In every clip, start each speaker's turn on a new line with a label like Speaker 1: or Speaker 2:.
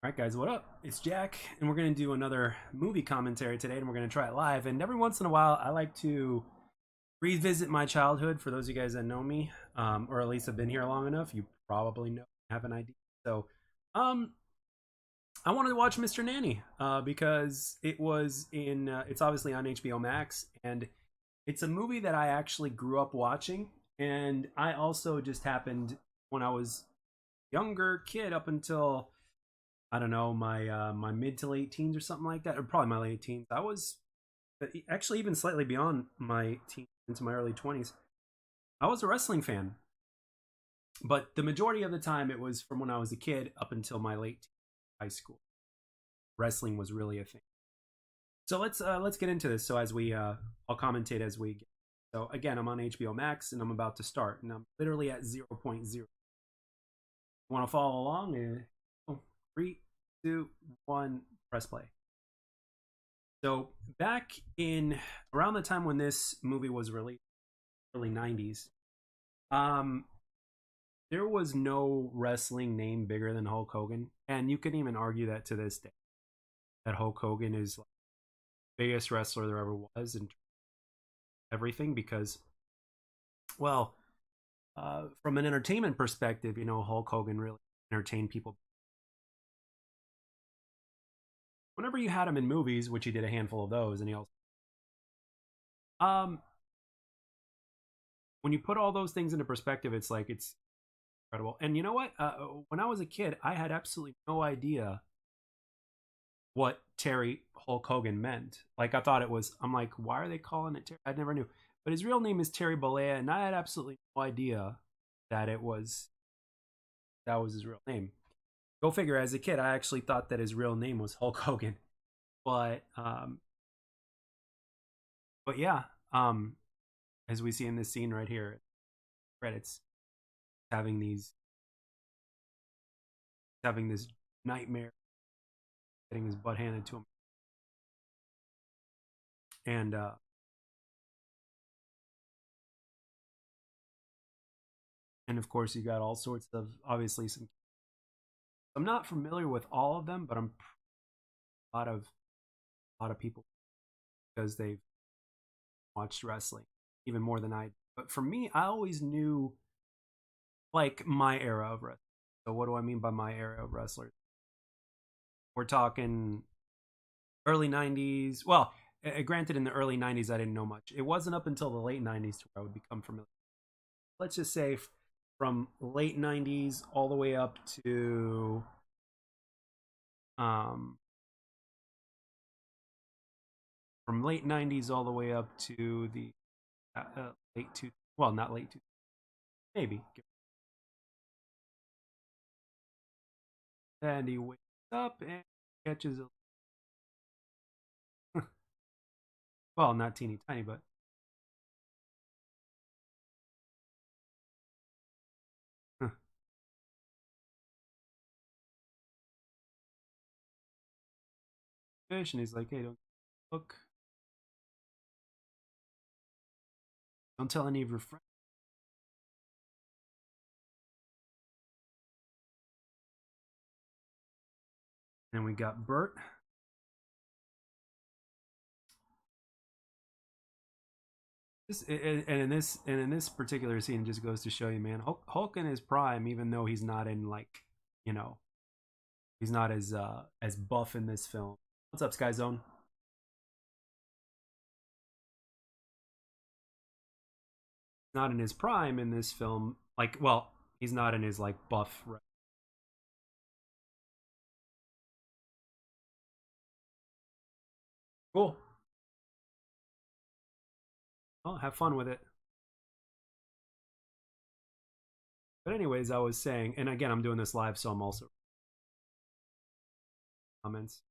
Speaker 1: All right, guys, what up? It's Jack, and we're going to do another movie commentary today, and we're going to try it live. And every once in a while, I like to revisit my childhood. For those of you guys that know me, or at least have been here long enough, you probably know, have an idea. So, um, I wanted to watch Mr. Nanny because it's obviously on HBO Max, and it's a movie that I actually grew up watching. And I also just happened when I was younger kid up until I don't know my mid to late teens or something like that, or probably my late teens. I was actually even slightly beyond my teens into my early 20s. I was a wrestling fan, but the majority of the time it was from when I was a kid up until my late high school. Wrestling was really a thing. So let's get into this. So as we I'll commentate as we get. So again, I'm on HBO Max and I'm about to start, and I'm literally at 0. point 0. Want to follow along? 3, 2, 1, press play. So back in around the time when this movie was released, early 90s, um, there was no wrestling name bigger than Hulk Hogan, and you can even argue that to this day that Hulk Hogan is like the biggest wrestler there ever was in everything because, well, from an entertainment perspective, Hulk Hogan really entertained people. Whenever you had him in movies, which he did a handful of those, and he also um when you put all those things into perspective, it's incredible. And you know what? When I was a kid, I had absolutely no idea what Terry Hulk Hogan meant. Like I thought it was. I'm like, why are they calling it Terry? I never knew. But his real name is Terry Bollea, and I had absolutely no idea that that was his real name. Go figure. As a kid, I actually thought that his real name was Hulk Hogan. But but yeah, as we see in this scene right here, credits having these having this nightmare, getting his butt handed to him, and and of course you got all sorts of obviously some. I'm not familiar with all of them, but I'm a lot of people because they've watched wrestling even more than I. But for me, I always knew like my era of wrestling. So what do I mean by my era of wrestlers? We're talking early 90s. Well, granted, in the early 90s, I didn't know much. It wasn't up until the late 90s to where I would become familiar. Let's just say from late 90s all the way up to um from late 90s all the way up to the late two well not late two maybe and he wakes up and catches a well not teeny tiny but fish, and he's like, hey, don't look, don't tell any of your friends. And we got Bert. And in this particular scene, it just goes to show you, man, Hulk in his prime, even though he's not in like, you know, he's not as buff in this film. What's up, Sky Zone? Not in his prime in this film. Like, well, he's not in his like buff. Cool. Well, have fun with it. But anyways, I was saying, and again, I'm doing this live, so I'm also comments.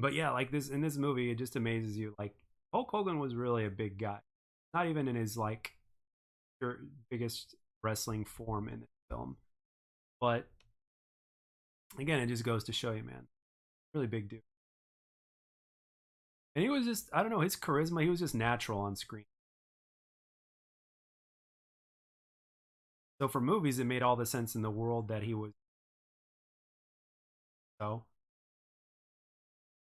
Speaker 1: But yeah, like this in this movie, it just amazes you. Like Hulk Hogan was really a big guy, not even in his like biggest wrestling form in the film, but again, it just goes to show you, man, really big dude. And he was just, I don't know, his charisma, he was just natural on screen. So for movies, it made all the sense in the world that he was so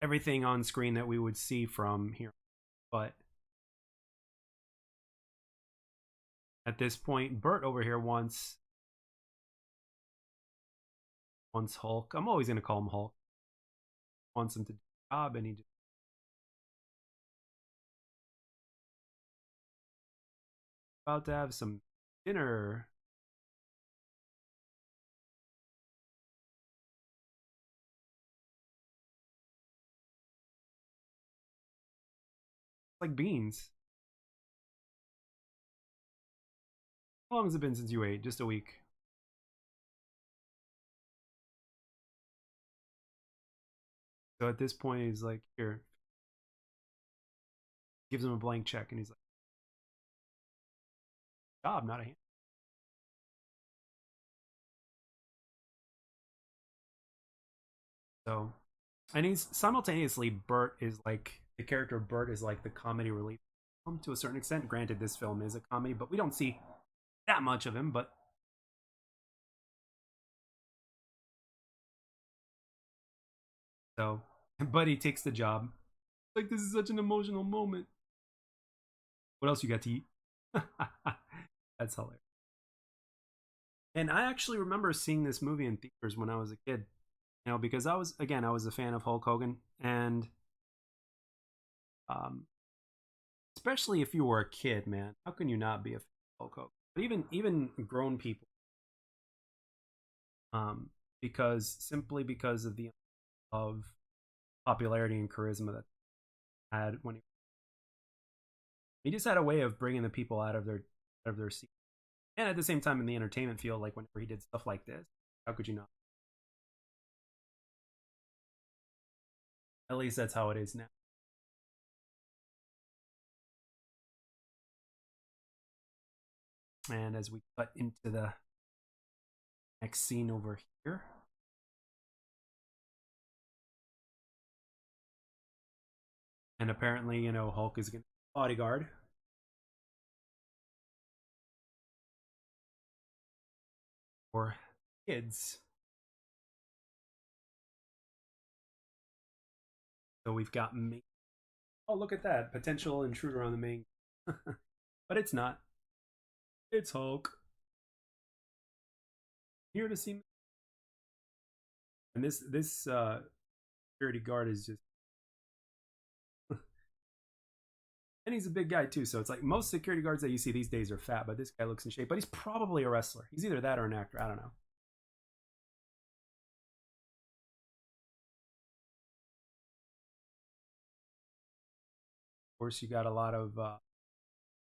Speaker 1: everything on screen that we would see from here. But at this point, Bert over here wants Hulk. I'm always gonna call him Hulk. Wants him to do the job, and he just about to have some dinner. Like beans. How long has it been since you ate? Just a week. So at this point, he's like, here, gives him a blank check, and he's like, job, not a hand. So, and he's simultaneously Bert is like the character of Bert is like the comedy relief to a certain extent. Granted, this film is a comedy, but we don't see that much of him. But so, but he takes the job. Like this is such an emotional moment. What else you got to eat? That's hilarious. And I actually remember seeing this movie in theaters when I was a kid. You know, because I was a fan of Hulk Hogan, and um, especially if you were a kid, man, how can you not be a fan of Hulk Hogan? But even grown people, um, because simply because of the of popularity and charisma that he had when he just had a way of bringing the people out of their seat, and at the same time in the entertainment field, like whenever he did stuff like this, how could you not? At least that's how it is now. And as we cut into the next scene over here, and apparently, you know, Hulk is going to bodyguard for kids. So we've got me. Oh, look at that potential intruder on the main, but it's not. It's Hulk here to see me. And this security guard is just, and he's a big guy too. So it's like most security guards that you see these days are fat, but this guy looks in shape. But he's probably a wrestler. He's either that or an actor. I don't know. Of course, you got a lot of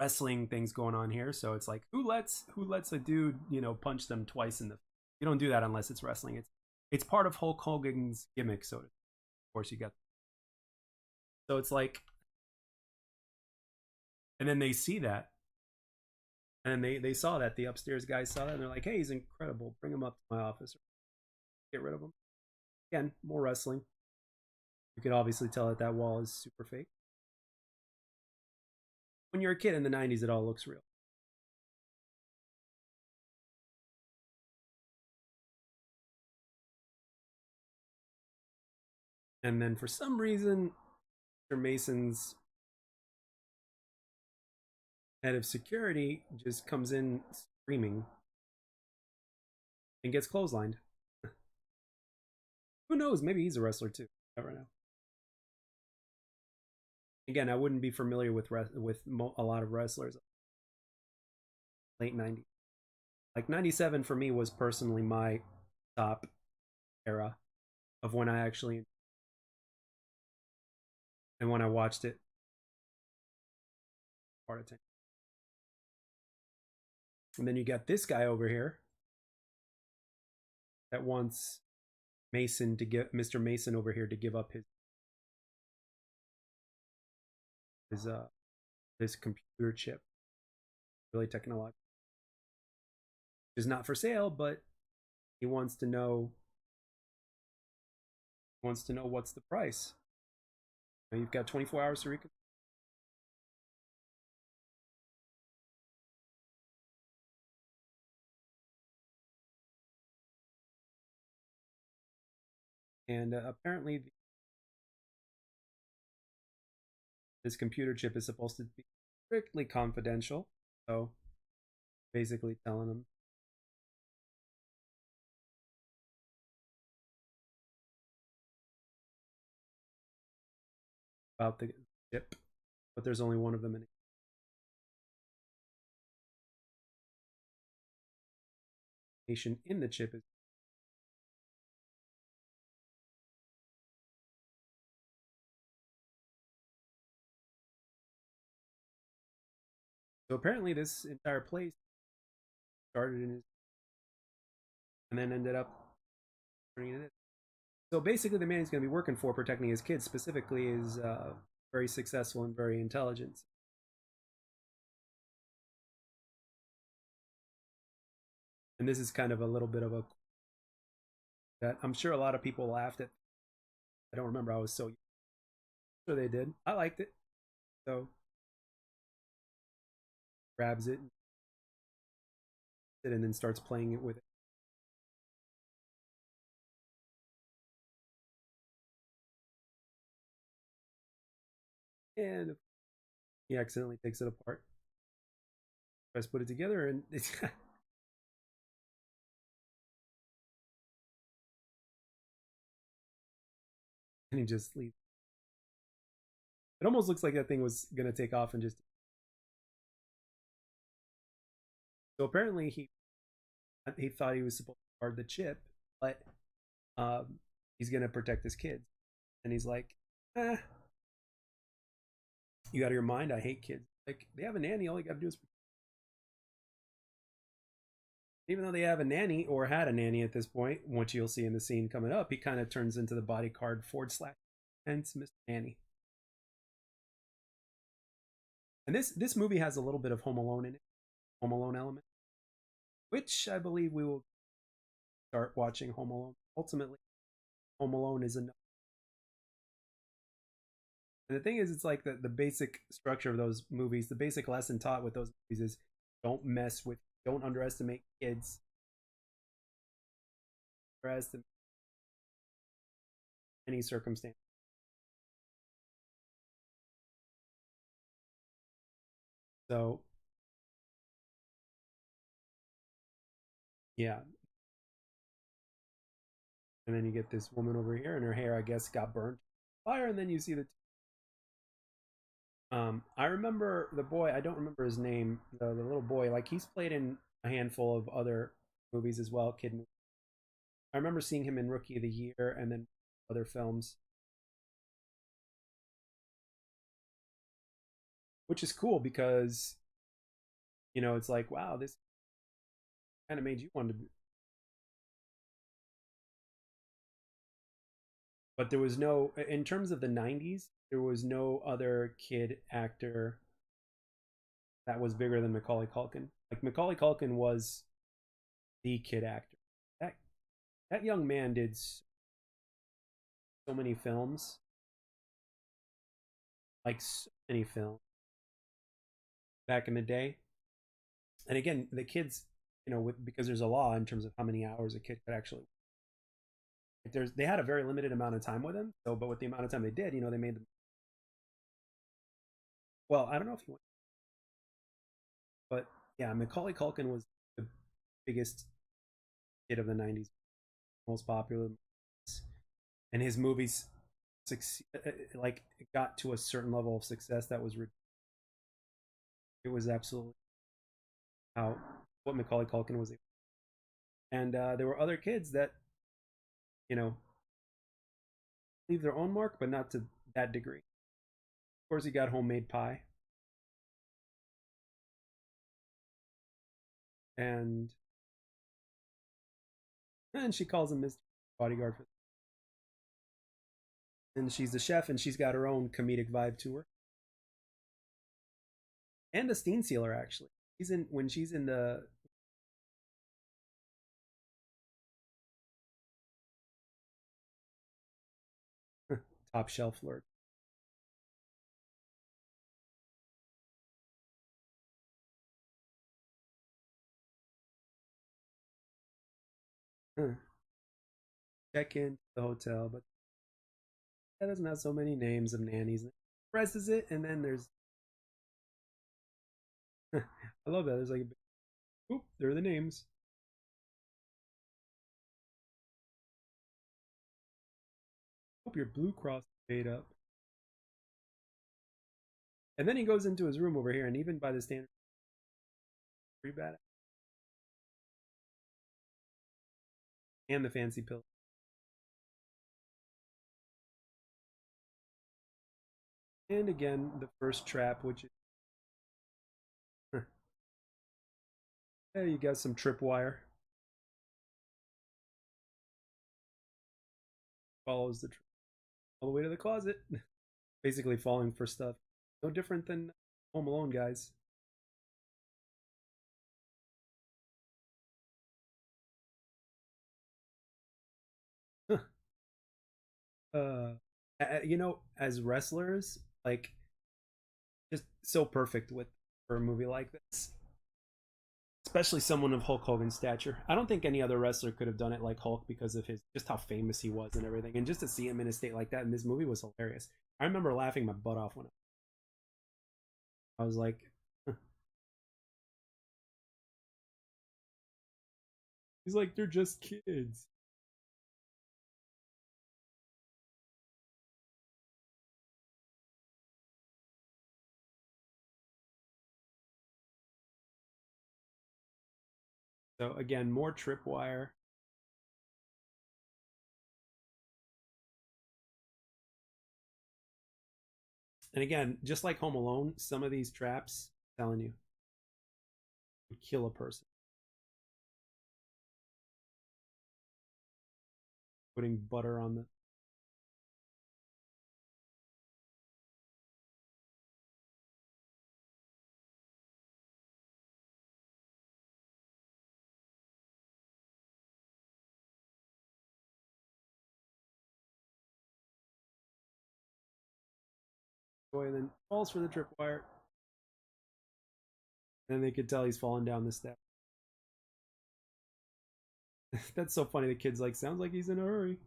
Speaker 1: wrestling things going on here. So it's like who lets a dude punch them twice in the. You don't do that unless it's wrestling. It's part of Hulk Hogan's gimmick. So of course you got. So it's like, and then they see that, and they saw that the upstairs guys saw that, and they're like, hey, he's incredible. Bring him up to my office. Get rid of him. Again, more wrestling. You can obviously tell that that wall is super fake. When you're a kid in the 90s, it all looks real. And then for some reason, Mr. Mason's head of security just comes in screaming and gets clotheslined. Who knows? Maybe he's a wrestler too. Never know. Again, I wouldn't be familiar with a lot of wrestlers late 90s. Like 97 for me was personally my top era of when I actually and when I watched it part of time. And then you got this guy over here that wants Mason to give Mr. Mason over here to give up his this computer chip, really technological. It's not for sale, but he wants to know what's the price. Now you've got 24 hours to recon. And apparently, this computer chip is supposed to be strictly confidential. So basically, telling them about the chip, but there's only one of them, and information in the chip is. So apparently, this entire place started in his, and then ended up turning it in. So basically, the man he's going to be working for, protecting his kids specifically, is very successful and very intelligent. And this is kind of a little bit of a that I'm sure a lot of people laughed at. I don't remember. I was so young. Sure they did. I liked it. So grabs it and then starts playing it with it. And he accidentally takes it apart. Tries to put it together and and he just leaves. It almost looks like that thing was gonna take off and just. So apparently he thought he was supposed to guard the chip, but he's gonna protect his kids, and he's like, eh, "You out of your mind? I hate kids. Like they have a nanny. All you gotta do is." Even though they have a nanny or had a nanny at this point, which you'll see in the scene coming up, he kind of turns into the bodyguard forward slash hence Mr. Nanny. And this movie has a little bit of Home Alone in it, Home Alone element, which I believe we will start watching Home Alone. Ultimately, Home Alone is enough. And the thing is, it's like the basic structure of those movies, the basic lesson taught with those movies is don't mess with, don't underestimate kids, underestimate any circumstance. So yeah, and then you get this woman over here, and her hair, I guess, got burnt fire, and then you see the. I remember the boy. I don't remember his name. The little boy, like he's played in a handful of other movies as well. Kid, I remember seeing him in Rookie of the Year, and then other films, which is cool because it's like wow, this kind of made you want to. But there was no, in terms of the '90s, there was no other kid actor that was bigger than Macaulay Culkin. Like Macaulay Culkin was the kid actor. That that young man did so many films, like so many films back in the day. And again, the kids, because there's a law in terms of how many hours a kid could actually. Like they had a very limited amount of time with him. So, but with the amount of time they did, they made them. Well, I don't know if he went, but yeah, Macaulay Culkin was the biggest kid of the '90s, most popular, and his movies like it got to a certain level of success that was it was absolutely how what Macaulay Culkin was. And there were other kids that you know leave their own mark, but not to that degree. Of course, he got homemade pie, and she calls him Mr. Bodyguard, and she's the chef, and she's got her own comedic vibe to her, and the Steen Sealer actually. She's in when she's in the top shelf flirt. check in the hotel, but that doesn't have so many names of nannies. Presses it, and then there's I love that. There's like oop, there are the names. Hope your Blue Cross paid up. And then he goes into his room over here, and even by the standard, pretty bad. And the fancy pill. And again, the first trap, which is yeah, you got some tripwire. Follows the all the way to the closet, basically falling for stuff. No different than Home Alone, guys. You know, as wrestlers, like just so perfect with for a movie like this, especially someone of Hulk Hogan's stature. I don't think any other wrestler could have done it like Hulk because of his just how famous he was and everything. And just to see him in a state like that in this movie was hilarious. I remember laughing my butt off when I was like, he's like, they're just kids. So again, more tripwire. And again, just like Home Alone, some of these traps, I'm telling you, would kill a person. Putting butter on the boy, and then falls for the tripwire. And they could tell he's falling down the step. That's so funny. The kid's like, sounds like he's in a hurry.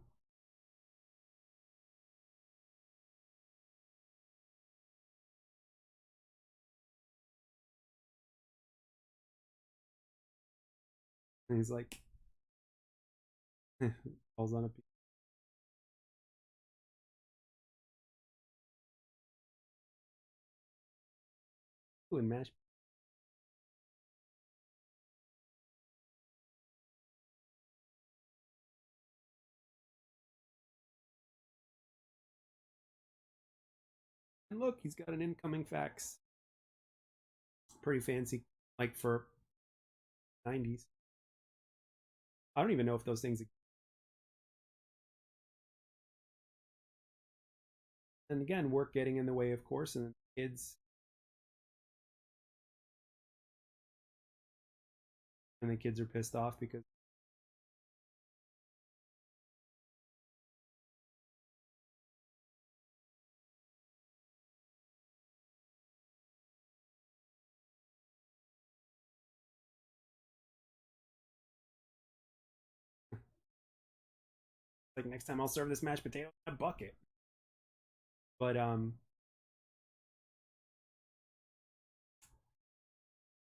Speaker 1: And he's like, falls on a piece. Ooh, and mash. And look, he's got an incoming fax. Pretty fancy, like for 90s. I don't even know if those things. And again, work getting in the way, of course, and the kids are pissed off because like next time I'll serve this mashed potato in a bucket. But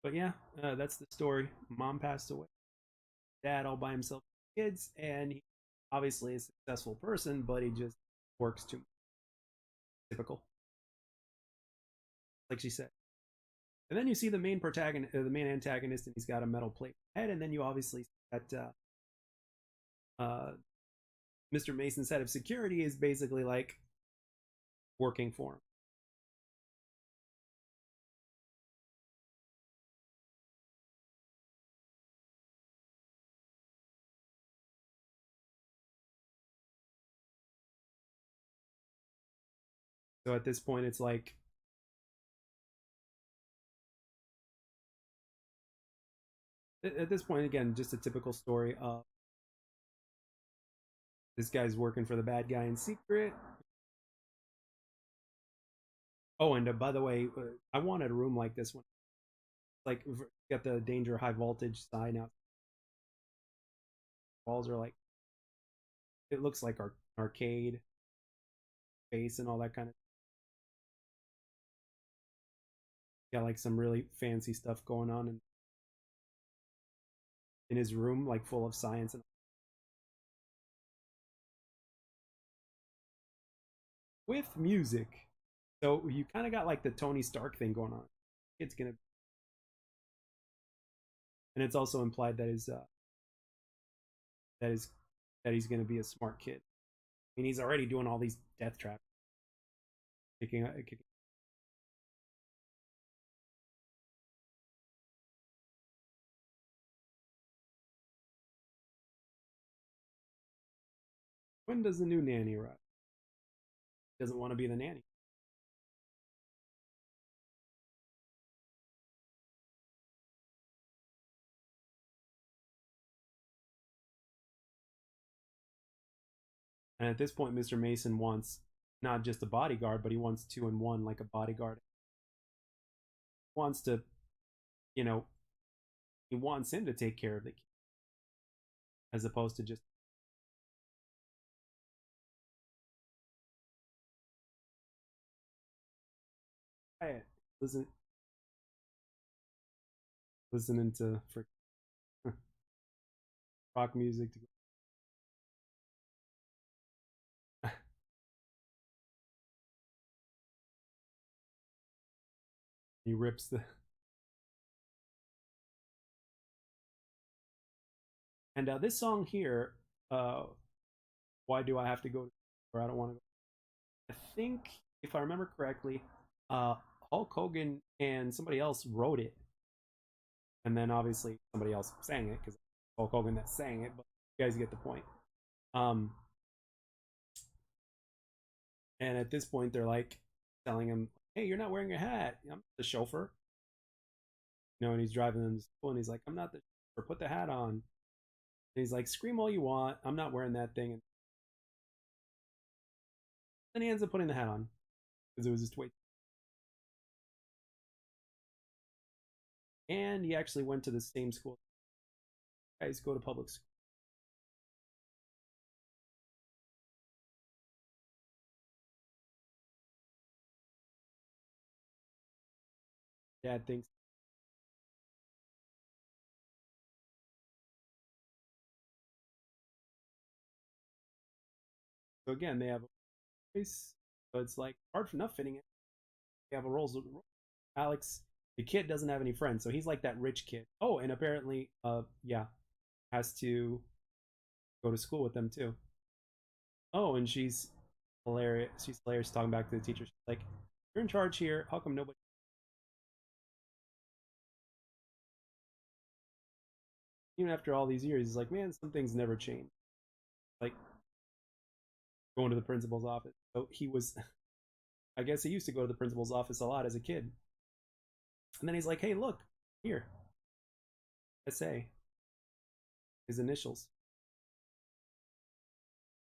Speaker 1: but yeah, that's the story. Mom passed away. Dad all by himself, kids, and he obviously a successful person, but he just works too much. Typical, like she said. And then you see the main protagonist, the main antagonist, and he's got a metal plate head, and then you obviously see that Mr. Mason's head of security is basically like working for him. So at this point, it's like at this point again, just a typical story of this guy's working for the bad guy in secret. Oh, and by the way, I wanted a room like this one. Like, got the danger high voltage sign out. Walls are like it looks like our arcade space and all that kind of. Got like some really fancy stuff going on in his room, like full of science and with music. So you kind of got like the Tony Stark thing going on. It's gonna, and it's also implied that that is that he's gonna be a smart kid. I mean, he's already doing all these death traps, kicking. When does the new nanny arrive? He doesn't want to be the nanny. And at this point, Mr. Mason wants not just a bodyguard, but he wants two in one, like a bodyguard. He wants to, you know, he wants him to take care of the kid as opposed to just quiet, listen, listening to for rock music. He rips the and this song here. Uh, Why do I have to go? Or I don't want to go. I think if I remember correctly, uh, Hulk Hogan and somebody else wrote it, and then obviously somebody else sang it because Hulk Hogan that sang it. But you guys get the point. Um, and at this point, they're like telling him, "Hey, you're not wearing a hat. I'm the chauffeur." And he's driving them to school, and he's like, "I'm not the chauffeur. Put the hat on." And he's like, "Scream all you want. I'm not wearing that thing." And then he ends up putting the hat on because it was just way. And he actually went to the same school. Guys go to public school. Dad thinks so. Again, they have a voice, so it's like hard enough fitting it. They have a roles. Alex, the kid doesn't have any friends, so he's like that rich kid. Oh, and apparently, yeah, has to go to school with them too. Oh, and she's hilarious. She's hilarious talking back to the teacher. She's like, "You're in charge here. How come nobody?" Even after all these years, he's like, "Man, some things never change." Like going to the principal's office. So he was, I guess, he used to go to the principal's office a lot as a kid. And then he's like, "Hey, look here, SA, his initials."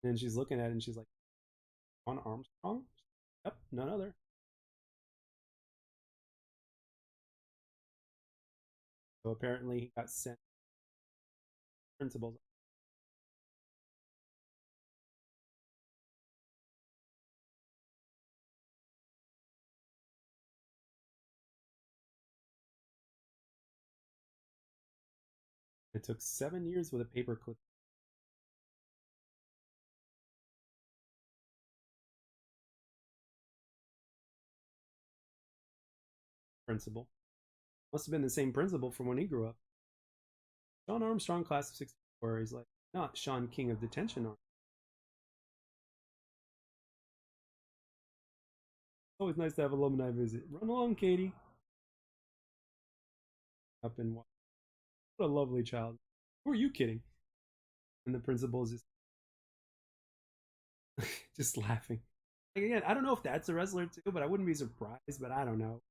Speaker 1: And she's looking at it and she's like, "On Armstrong?" Yep, none other. So apparently he got sent to the principal's. It took 7 years with a paperclip principal. Must have been the same principal from when he grew up. Sean Armstrong, class of '64. He's like, not Sean King of Detention Arm. Always nice to have alumni visit. Run along, Katie. Up in what a lovely child. Who are you kidding? And the principal is just just laughing. Like, again, I don't know if that's a wrestler too, but I wouldn't be surprised. But I don't know.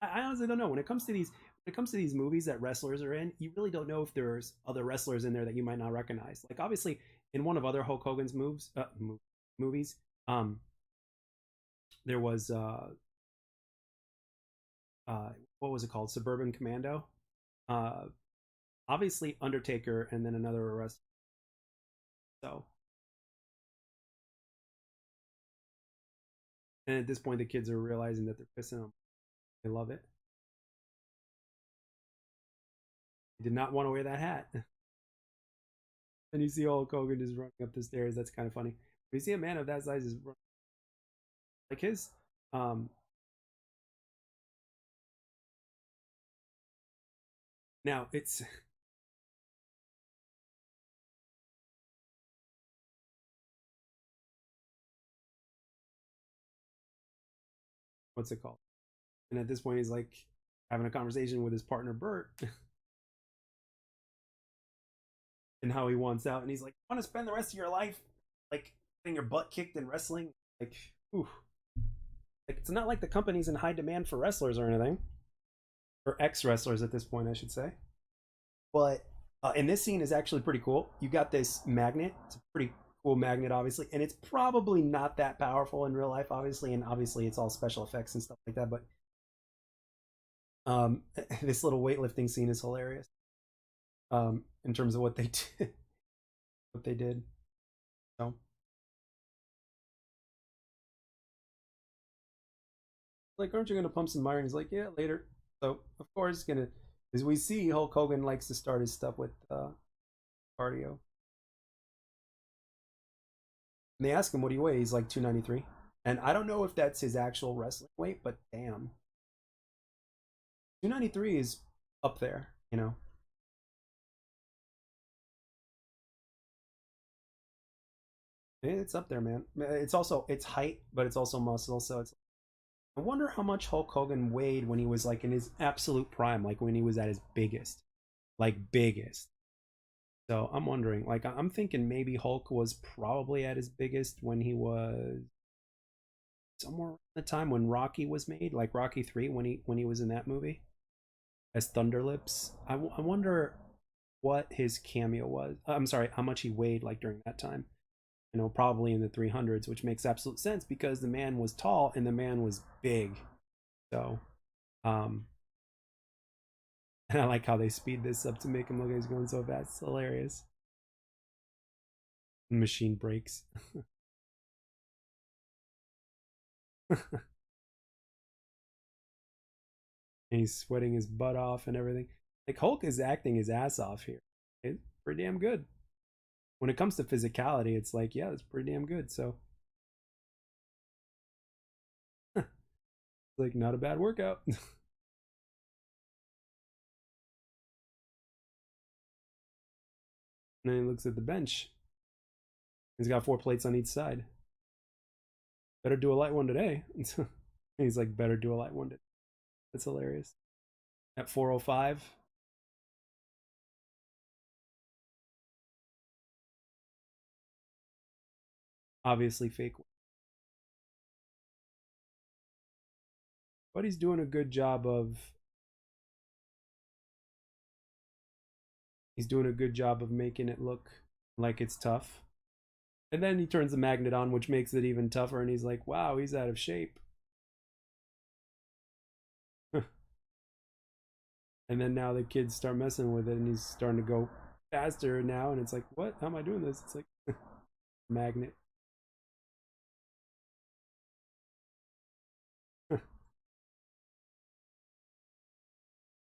Speaker 1: I honestly don't know. When it comes to these movies that wrestlers are in, you really don't know if there's other wrestlers in there that you might not recognize. Like obviously, in one of other Hulk Hogan's movies, there was uh, what was it called? Suburban Commando. Uh, Obviously Undertaker, and then another wrestler. So And at this point, the kids are realizing that they're pissing him. They love it. He did not want to wear that hat. And you see Hulk Hogan just running up the stairs. That's kind of funny. You see a man of that size is like his. Um, Now it's what's it called? And at this point, he's like having a conversation with his partner Bert and how he wants out. And he's like, "Want to spend the rest of your life like getting your butt kicked in wrestling?" Like, ooh, like it's not like the company's in high demand for wrestlers or anything, or ex wrestlers at this point, I should say. But and this scene is actually pretty cool. You got this magnet. It's a pretty cool magnet, obviously, and it's probably not that powerful in real life, obviously, and obviously it's all special effects and stuff like that. But this little weightlifting scene is hilarious. In terms of what they did, what they did. So, like, aren't you gonna pump some iron? He's like, yeah, later. So, of course, gonna as we see, Hulk Hogan likes to start his stuff with cardio. And they ask him what he weighs. He's like 293. And I don't know if that's his actual wrestling weight, but damn, 293 is up there. You know, it's up there, man. It's also it's height, but it's also muscle. So it's. I wonder how much Hulk Hogan weighed when he was like in his absolute prime, like when he was at his biggest, like biggest. So I'm wondering, like I'm thinking maybe Hulk was probably at his biggest when he was somewhere around the time when Rocky was made, like Rocky 3 when he was in that movie as Thunderlips. I wonder what his cameo was. I'm sorry, how much he weighed like during that time. You know, probably in the 300s, which makes absolute sense because the man was tall and the man was big. So, um, and I like how they speed this up to make him look like he's going so fast. It's hilarious. The machine breaks. And he's sweating his butt off and everything. Like Hulk is acting his ass off here. It's pretty damn good. When it comes to physicality, it's like, yeah, it's pretty damn good. So it's like not a bad workout. And then he looks at the bench. He's got 4 plates on each side. Better do a light one today. He's like, better do a light one today. That's hilarious. At 4:05, obviously fake, but he's doing a good job of. He's doing a good job of making it look like it's tough. And then he turns the magnet on, which makes it even tougher. And he's like, "Wow, he's out of shape." And then now the kids start messing with it, and he's starting to go faster now. And it's like, "What? How am I doing this?" It's like magnet.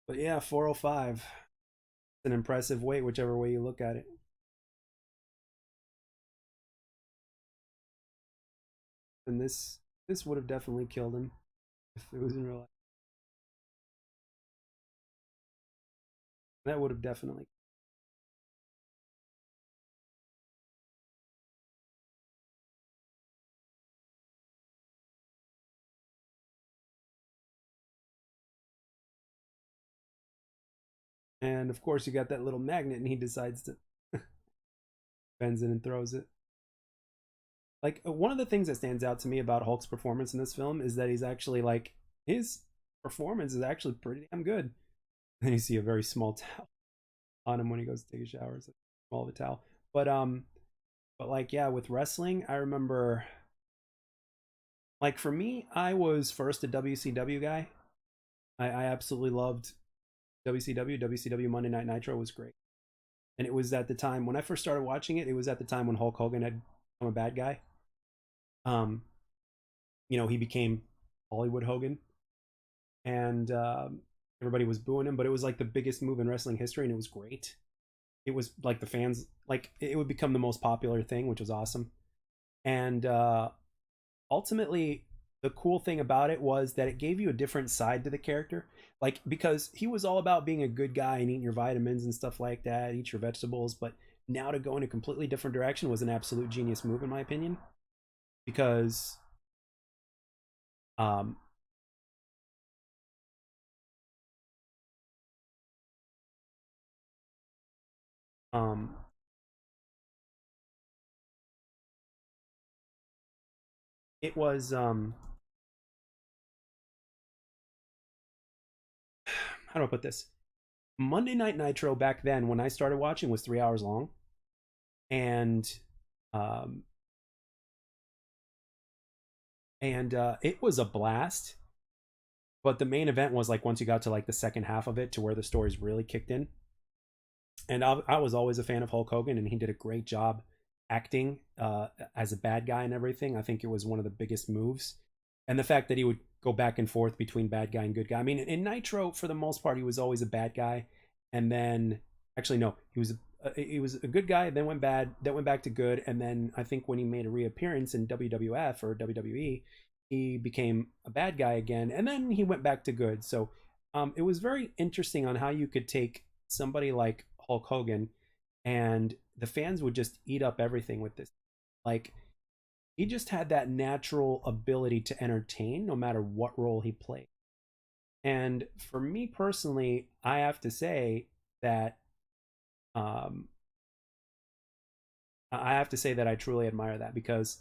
Speaker 1: But yeah, 405. It's an impressive weight, whichever way you look at it. And this would have definitely killed him if it was in real life. That would have definitely. And of course, you got that little magnet, and he decides to bends it and throws it. Like one of the things that stands out to me about Hulk's performance in this film is that he's actually like his performance is actually pretty damn good. And you see a very small towel on him when he goes to take a shower. It's like small of a towel. But like yeah, with wrestling, I remember like for me, I was first a WCW guy. I absolutely loved WCW. WCW Monday Night Nitro was great. And it was at the time when I first started watching it, it was at the time when Hulk Hogan had become a bad guy. Um he became Hollywood Hogan, and everybody was booing him, but it was like the biggest move in wrestling history, and it was great. It was like the fans, like it would become the most popular thing, which was awesome. And ultimately, the cool thing about it was that it gave you a different side to the character. Like, because he was all about being a good guy and eating your vitamins and stuff like that, eat your vegetables. But now to go in a completely different direction was an absolute genius move, in my opinion. Because, um, um, it was, how do I put this? Monday Night Nitro back then, when I started watching, was 3 hours long. And, um, it was a blast. But the main event was like once you got to like the second half of it to where the stories really kicked in. And I was always a fan of Hulk Hogan, and he did a great job acting as a bad guy and everything. I think it was one of the biggest moves, and the fact that he would go back and forth between bad guy and good guy. I mean, in Nitro, for the most part, he was always a bad guy, and then actually no, he was a good guy, then went bad, then went back to good, and then I think when he made a reappearance in WWF or WWE, he became a bad guy again, and then he went back to good. So it was very interesting on how you could take somebody like Hulk Hogan, and the fans would just eat up everything with this. Like, he just had that natural ability to entertain no matter what role he played. And for me personally, I have to say that um, I truly admire that because,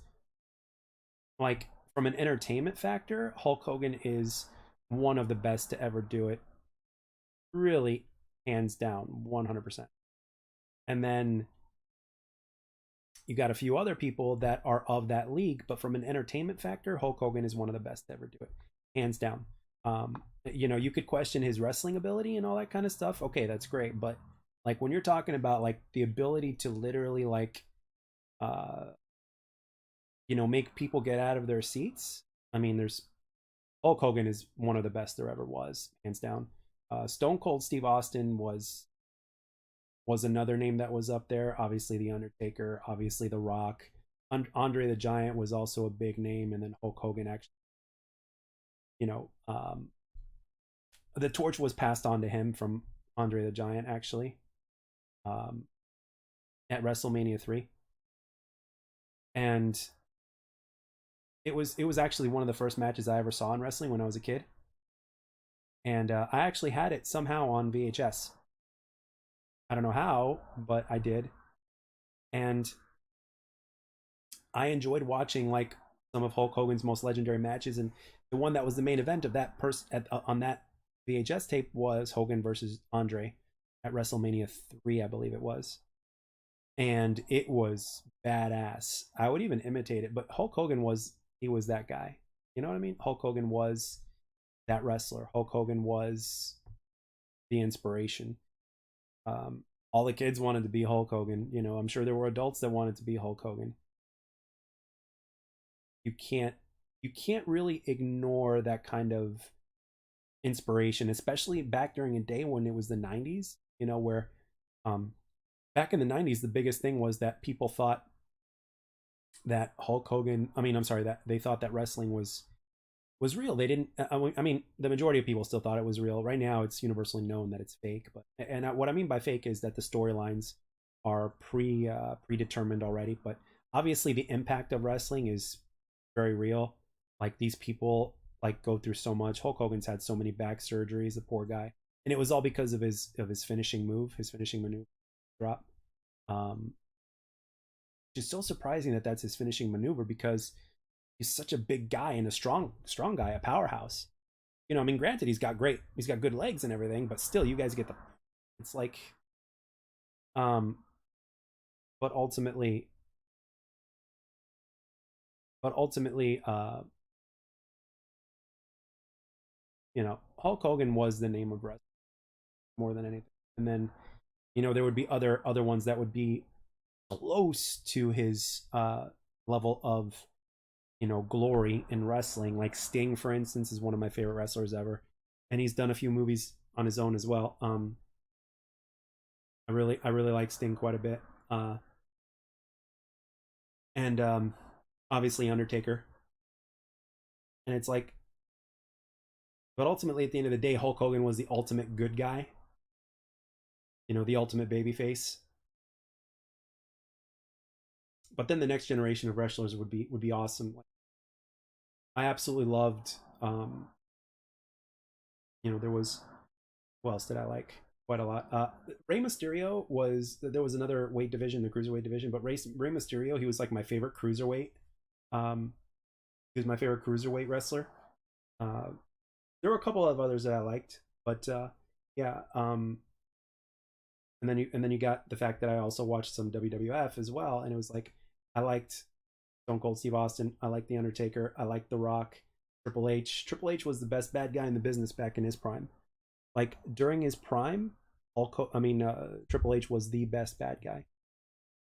Speaker 1: like, from an entertainment factor, Hulk Hogan is one of the best to ever do it. Really, hands down, 100%. And then you got a few other people that are of that league, but from an entertainment factor, Hulk Hogan is one of the best to ever do it, hands down. You could question his wrestling ability and all that kind of stuff. Okay, that's great, but like when you're talking about like the ability to literally like uh make people get out of their seats. I mean, there's Hulk Hogan is one of the best there ever was, hands down. Stone Cold Steve Austin was another name that was up there. Obviously, The Undertaker, obviously, The Rock. Andre the Giant was also a big name, and then Hulk Hogan actually, you know, the torch was passed on to him from Andre the Giant actually um, at WrestleMania 3, and it was actually one of the first matches I ever saw in wrestling when I was a kid, and I actually had it somehow on VHS. I don't know how, but I did, and I enjoyed watching like some of Hulk Hogan's most legendary matches, and the one that was the main event of that on that VHS tape was Hogan versus Andre at WrestleMania 3, I believe it was, and it was badass. I would even imitate it, but Hulk Hogan was that guy. You know what I mean? Hulk Hogan was that wrestler. Hulk Hogan was the inspiration. All the kids wanted to be Hulk Hogan. I'm sure there were adults that wanted to be Hulk Hogan. you can't you can't really ignore that kind of inspiration, especially back during a day when it was the 90s, where um back in the 90s the biggest thing was that people thought that Hulk Hogan, I mean, I'm sorry, that they thought that wrestling was real. They didn't, I mean, the majority of people still thought it was real. Right now it's universally known that it's fake, but and what I mean by fake is that the storylines are predetermined already, but obviously the impact of wrestling is very real. Like, these people like go through so much. Hulk Hogan's had so many back surgeries, the poor guy, and it was all because of his finishing move, his finishing maneuver drop. Um, it's so surprising that that's his finishing maneuver because he's such a big guy and a strong guy, a powerhouse. I mean, granted, he's got good legs and everything, but still, you guys get the. It's like, um, but ultimately, but ultimately, Hulk Hogan was the name of wrestling more than anything. And then, there would be other ones that would be close to his level of glory in wrestling. Like Sting, for instance, is one of my favorite wrestlers ever, and he's done a few movies on his own as well. I really like Sting quite a bit. And obviously Undertaker. And it's like, but ultimately at the end of the day, Hulk Hogan was the ultimate good guy. The ultimate babyface. But then the next generation of wrestlers would be awesome. I absolutely loved. There was, who else did I like? Quite a lot. Rey Mysterio was, there was another weight division, the cruiserweight division, but Rey Mysterio, he was like my favorite cruiserweight. Um, he was my favorite cruiserweight wrestler. Uh, there were a couple of others that I liked, but yeah. And then you got the fact that I also watched some WWF as well, and it was like I liked Stone Cold Steve Austin, I liked The Undertaker, I liked The Rock, Triple H. Triple H was the best bad guy in the business back in his prime. Like during his prime, Triple H was the best bad guy.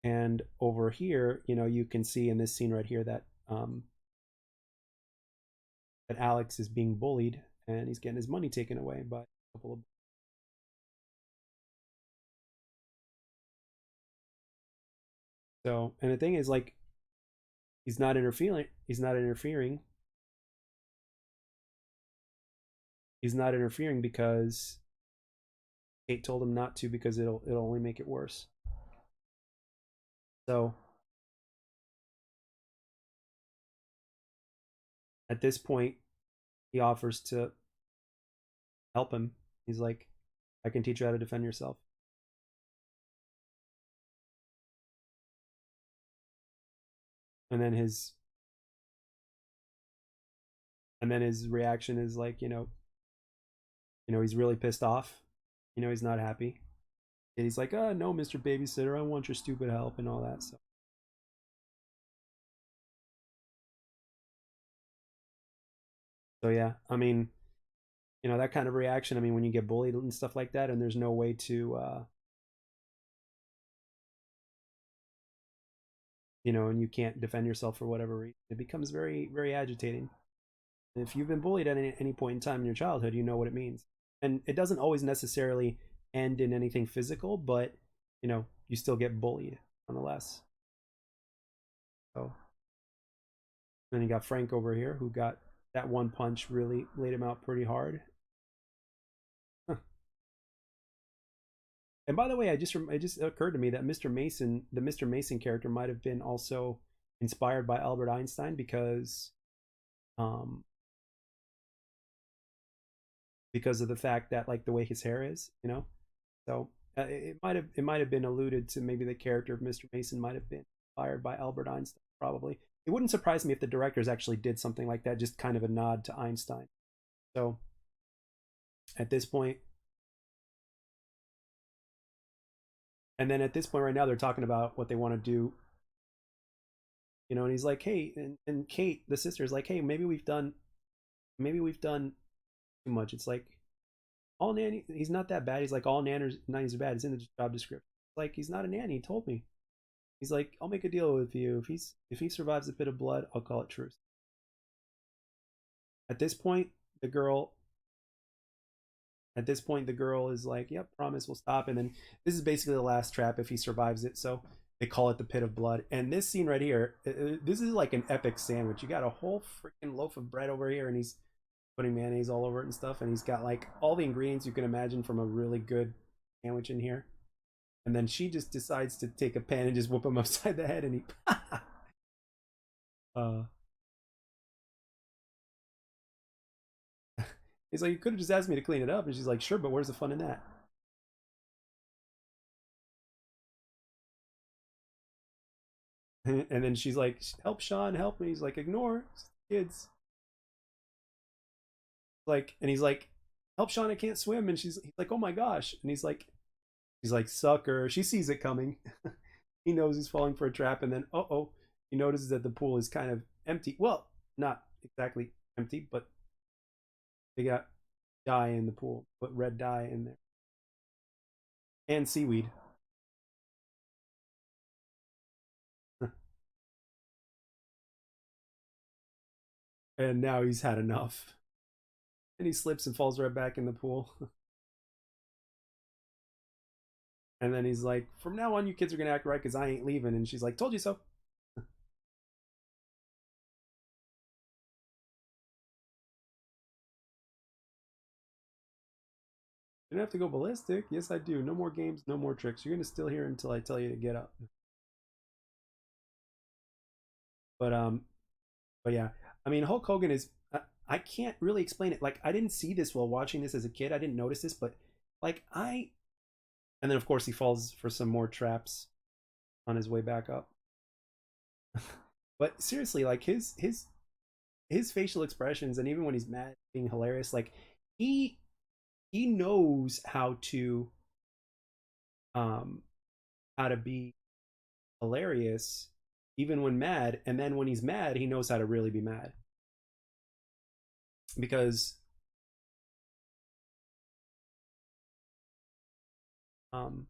Speaker 1: And over here, you can see in this scene right here that Alex is being bullied and he's getting his money taken away by a couple of. So, and the thing is, like, he's not interfering. He's not interfering. He's not interfering because Kate told him not to, because it'll only make it worse. So at this point, he offers to help him. He's like, "I can teach you how to defend yourself." And then his reaction is like, he's really pissed off. He's not happy. And he's like, "Oh no, Mr. Babysitter, I want your stupid help," and all that. So yeah, I mean, that kind of reaction. I mean, when you get bullied and stuff like that, and there's no way to, and you can't defend yourself for whatever reason, it becomes very, very agitating. And if you've been bullied at any point in time in your childhood, you know what it means. And it doesn't always necessarily end in anything physical, but you still get bullied nonetheless. So then you got Frank over here, who got that one punch really laid him out pretty hard. Huh. And by the way, it just occurred to me that the Mr. Mason character, might have been also inspired by Albert Einstein, um, because of the fact that, like, the way his hair is. So it might have been alluded to, maybe the character of Mr. Mason might have been inspired by Albert Einstein. Probably, it wouldn't surprise me if the directors actually did something like that, just kind of a nod to Einstein. So at this point, and then at this point right now, they're talking about what they want to do. And he's like, "Hey," and Kate, the sister, is like, "Hey, maybe we've done too much." It's like, all nanny, he's not that bad. He's like, all nannies are bad. It's in the job description. Like, he's not a nanny. He told me. He's like, "I'll make a deal with you. If he survives a bit of blood, I'll call it truce." At this point, the girl the girl is like, "Yep, promise, we'll stop." And then this is basically the last trap if he survives it. So they call it the pit of blood. And this scene right here, this is like an epic sandwich. You got a whole freaking loaf of bread over here, and he's putting mayonnaise all over it and stuff. And he's got like all the ingredients you can imagine from a really good sandwich in here. And then she just decides to take a pan and just whoop him upside the head, and he uh he's like, "You could have just asked me to clean it up." And she's like, "Sure, but where's the fun in that?" And then she's like, "Help, Sean, help me." He's like, "Ignore kids." Like, and he's like, "Help, Sean, I can't swim." And he's like, "Oh my gosh." And he's like, "Sucker." She sees it coming. He knows he's falling for a trap. And then, oh, he notices that the pool is kind of empty. Well, not exactly empty, but they got dye in the pool, put red dye in there, and seaweed. And now he's had enough. And he slips and falls right back in the pool. And then he's like, "From now on, you kids are gonna act right because I ain't leaving." And she's like, "Told you so." You don't have to go ballistic. Yes, I do. No more games, no more tricks. You're gonna still here until I tell you to get up. But but yeah, I mean, Hulk Hogan is. I can't really explain it. Like, I didn't see this while watching this as a kid. I didn't notice this, but like I. And then of course he falls for some more traps on his way back up. But seriously, like his facial expressions, and even when he's mad, being hilarious. Like he he knows um how to be hilarious even when mad, and then when he's mad he knows how to really be mad because um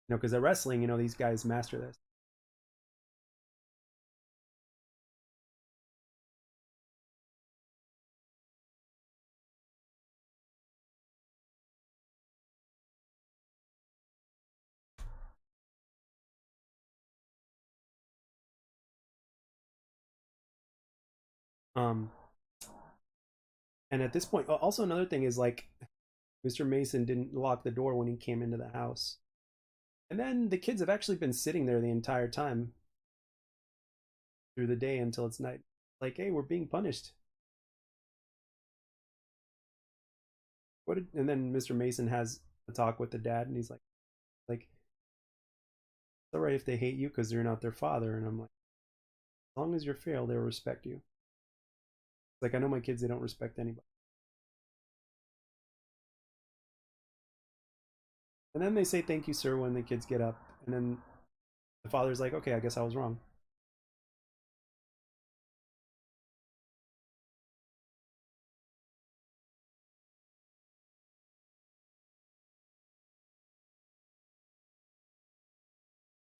Speaker 1: because at wrestling, these guys master this. um and at this point, also another thing is like Mr. Mason didn't lock the door when he came into the house, and then the kids have actually been sitting there the entire time through the day until it's night. Like, hey, we're being punished. And then Mr. Mason has a talk with the dad, and he's like, it's all right if they hate you because you're not their father. And I'm like, as long as you're fair, they'll respect you. Like, I know my kids, they don't respect anybody. And then they say thank you, sir, when the kids get up. And then the father's like, okay, I guess I was wrong.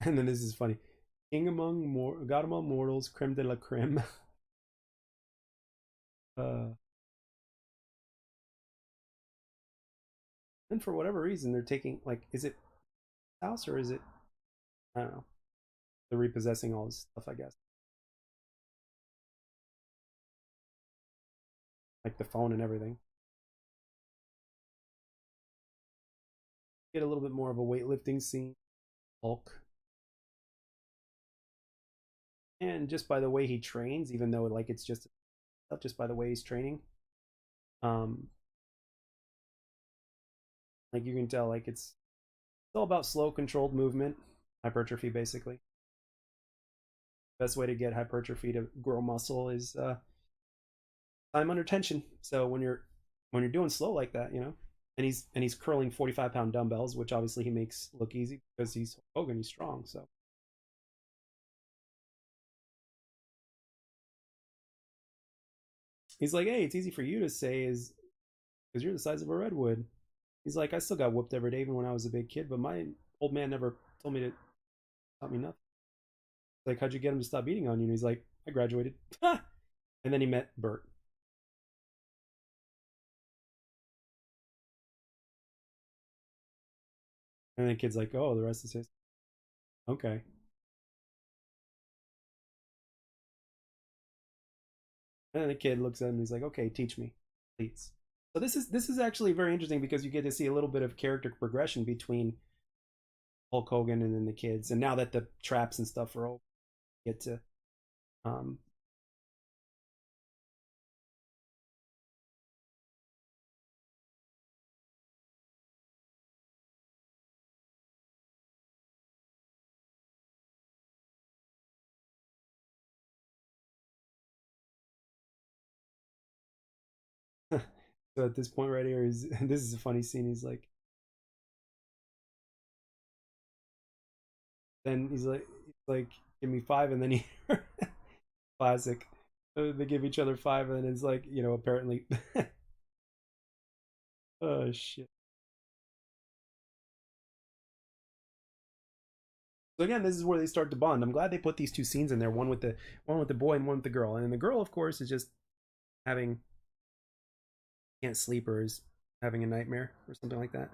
Speaker 1: And then this is funny. God among mortals, creme de la creme. Uh, and for whatever reason, they're taking, like, is it house or is it, I don't know. They're repossessing all this stuff, I guess. Like the phone and everything. Get a little bit more of a weightlifting scene. Hulk. And just by the way he trains, even though like it's just by the way he's training, um, like you can tell, like it's all about slow, controlled movement, hypertrophy, basically. Best way to get hypertrophy to grow muscle is time under tension. So when you're doing slow like that, and he's curling 45-pound dumbbells, which obviously he makes look easy because he's Hogan, he's strong. So he's like, hey, it's easy for you to say is because you're the size of a redwood. He's like, I still got whooped every day even when I was a big kid, but my old man never told me to taught me nothing. Like, how'd you get him to stop beating on you? And he's like, I graduated. And then he met Bert. And the kid's like, oh, the rest is his. Okay. And then the kid looks at him and he's like, okay, teach me, please. So this is actually very interesting because you get to see a little bit of character progression between Hulk Hogan and then the kids. And now that the traps and stuff are over, you get to um so at this point right here is this is a funny scene. He's like give me five, and then he classic. They give each other five, and it's like, apparently. Oh shit. So again, this is where they start to bond. I'm glad they put these two scenes in there, one with the boy and one with the girl. And the girl, of course, is just having can't sleep or is having a nightmare or something like that.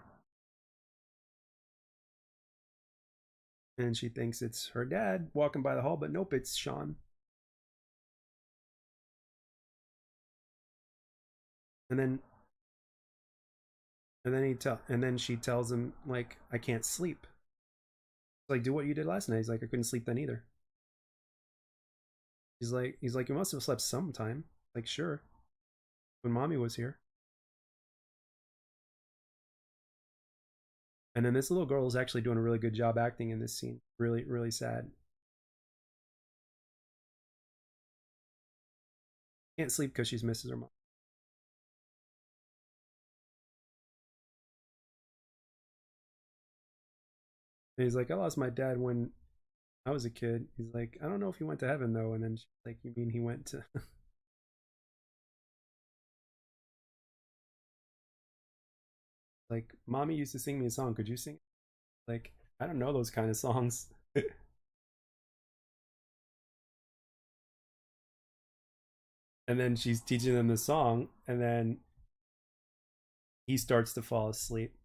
Speaker 1: And she thinks it's her dad walking by the hall, but nope, it's Sean. And then and then she tells him like I can't sleep. It's like do what you did last night. He's like I couldn't sleep then either. He's like you must have slept sometime. Like sure, when mommy was here. And then this little girl is actually doing a really good job acting in this scene. Really, really sad. Can't sleep because she's misses her mom. And he's like, I lost my dad when I was a kid. He's like, I don't know if he went to heaven though. And then she's like, you mean he went to like mommy used to sing me a song. Could you sing it? Like, I don't know those kind of songs. And then she's teaching them the song, and then he starts to fall asleep.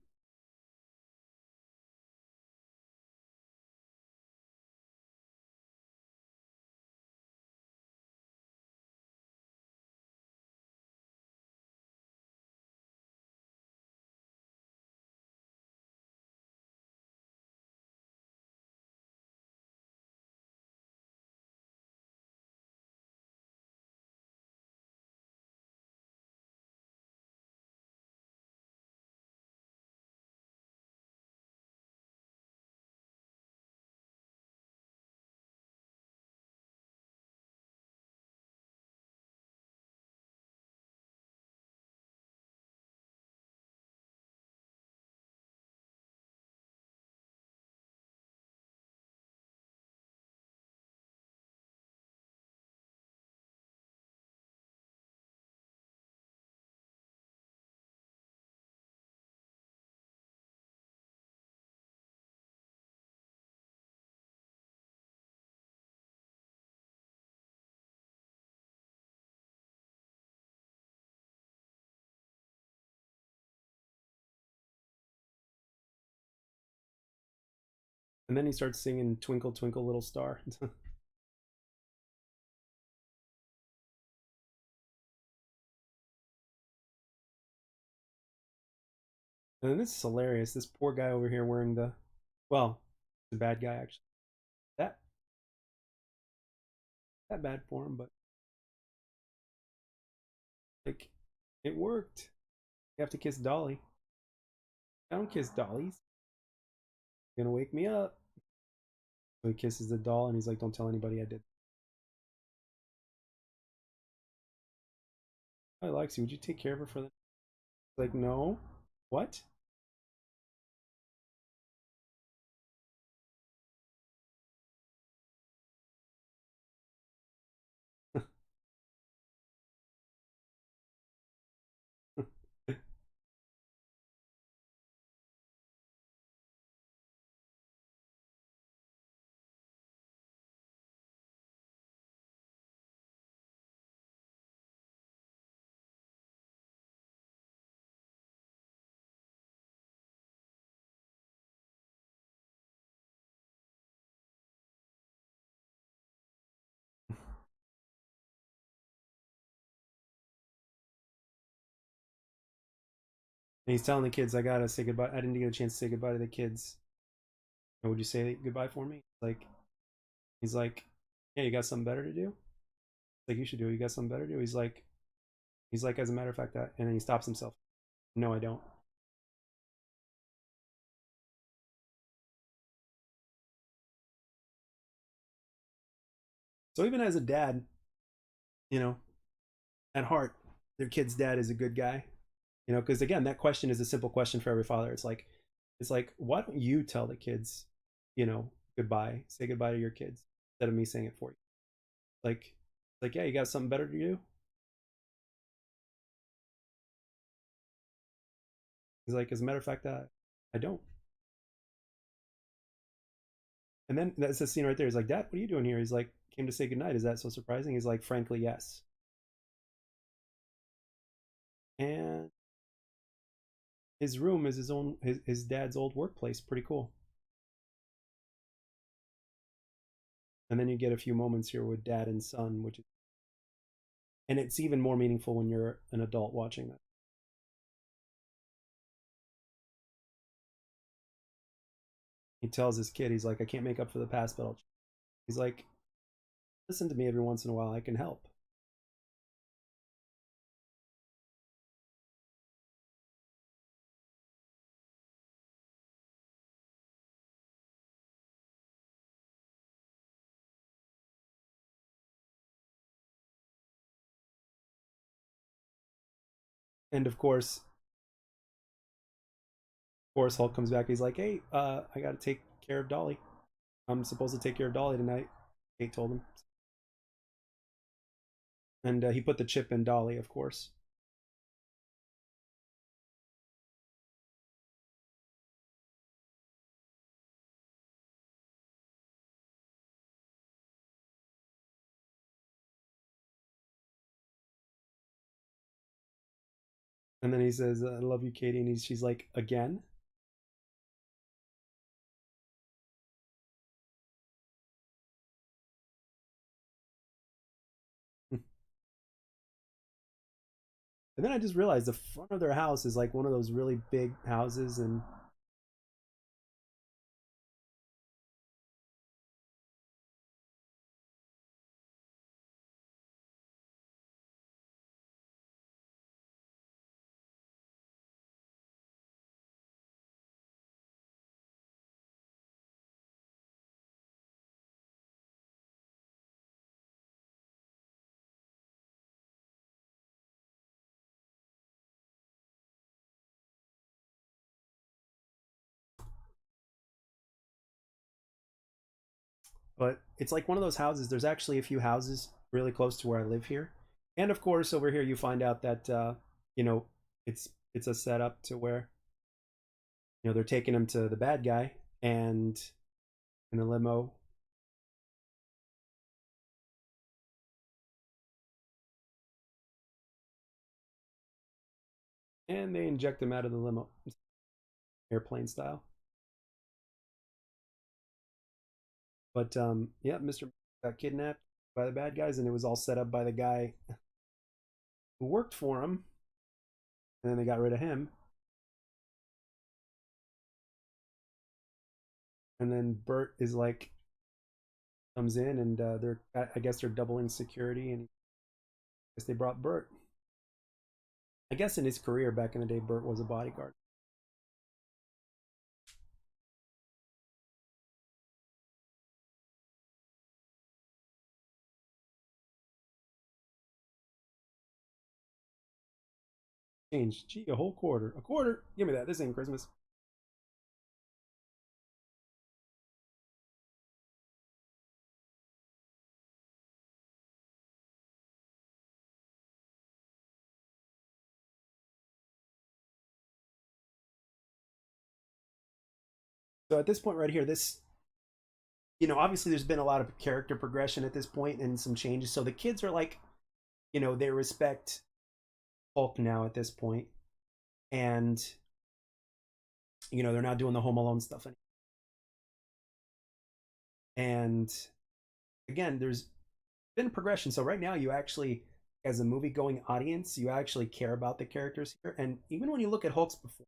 Speaker 1: And then he starts singing Twinkle Twinkle Little Star. And then this is hilarious. This poor guy over here wearing the, well, the bad guy actually. That that bad for him, but like it worked. You have to kiss Dolly. I don't kiss dollies. You're gonna wake me up. So he kisses the doll and he's like, don't tell anybody I did. Oh, Lexi, would you take care of her for the like no? What? And he's telling the kids, I gotta say goodbye. I didn't get a chance to say goodbye to the kids. And would you say goodbye for me? Like he's like, yeah, you got something better to do? Like you should do it. You got something better to do? He's like, as a matter of fact, that and then he stops himself. No, I don't. So even as a dad, you know, at heart, their kid's dad is a good guy. You know, because again, that question is a simple question for every father. It's like, why don't you tell the kids, you know, goodbye, say goodbye to your kids instead of me saying it for you? Like, like, yeah, you got something better to do. He's like, as a matter of fact, I don't. And then that's the scene right there. He's like, Dad, what are you doing here? He's like, came to say goodnight. Is that so surprising? He's like, frankly, yes. and his room is his dad's old workplace. Pretty cool. And then you get a few moments here with dad and son, which is, and it's even more meaningful when you're an adult watching that. He tells his kid, he's like, I can't make up for the past, but he's like, listen to me every once in a while, I can help. And of course, Hulk comes back. He's like, "Hey, I got to take care of Dolly. I'm supposed to take care of Dolly tonight." Kate told him, and he put the chip in Dolly, of course. And then he says, "I love you, Katie," and she's like, "Again." And then I just realized the front of their house is like one of those really big houses, and but it's like one of those houses. There's actually a few houses really close to where I live here, and of course, over here you find out that you know it's a setup to where they're taking him to the bad guy, and in the limo, and they inject him out of the limo, airplane style. But yeah, Mr. got kidnapped by the bad guys, and it was all set up by the guy who worked for him, and then they got rid of him. And then Bert is like comes in, and they're I guess they're doubling security, and I guess they brought Bert. I guess in his career back in the day, Bert was a bodyguard. Change, gee, a quarter. Give me that. This ain't Christmas. So at this point right here, this obviously there's been a lot of character progression at this point and some changes. So the kids are like, they respect Hulk now at this point, and they're not doing the Home Alone stuff anymore. And again, there's been progression. So right now, you actually, as a movie going audience, you actually care about the characters here. And even when you look at Hulk's before,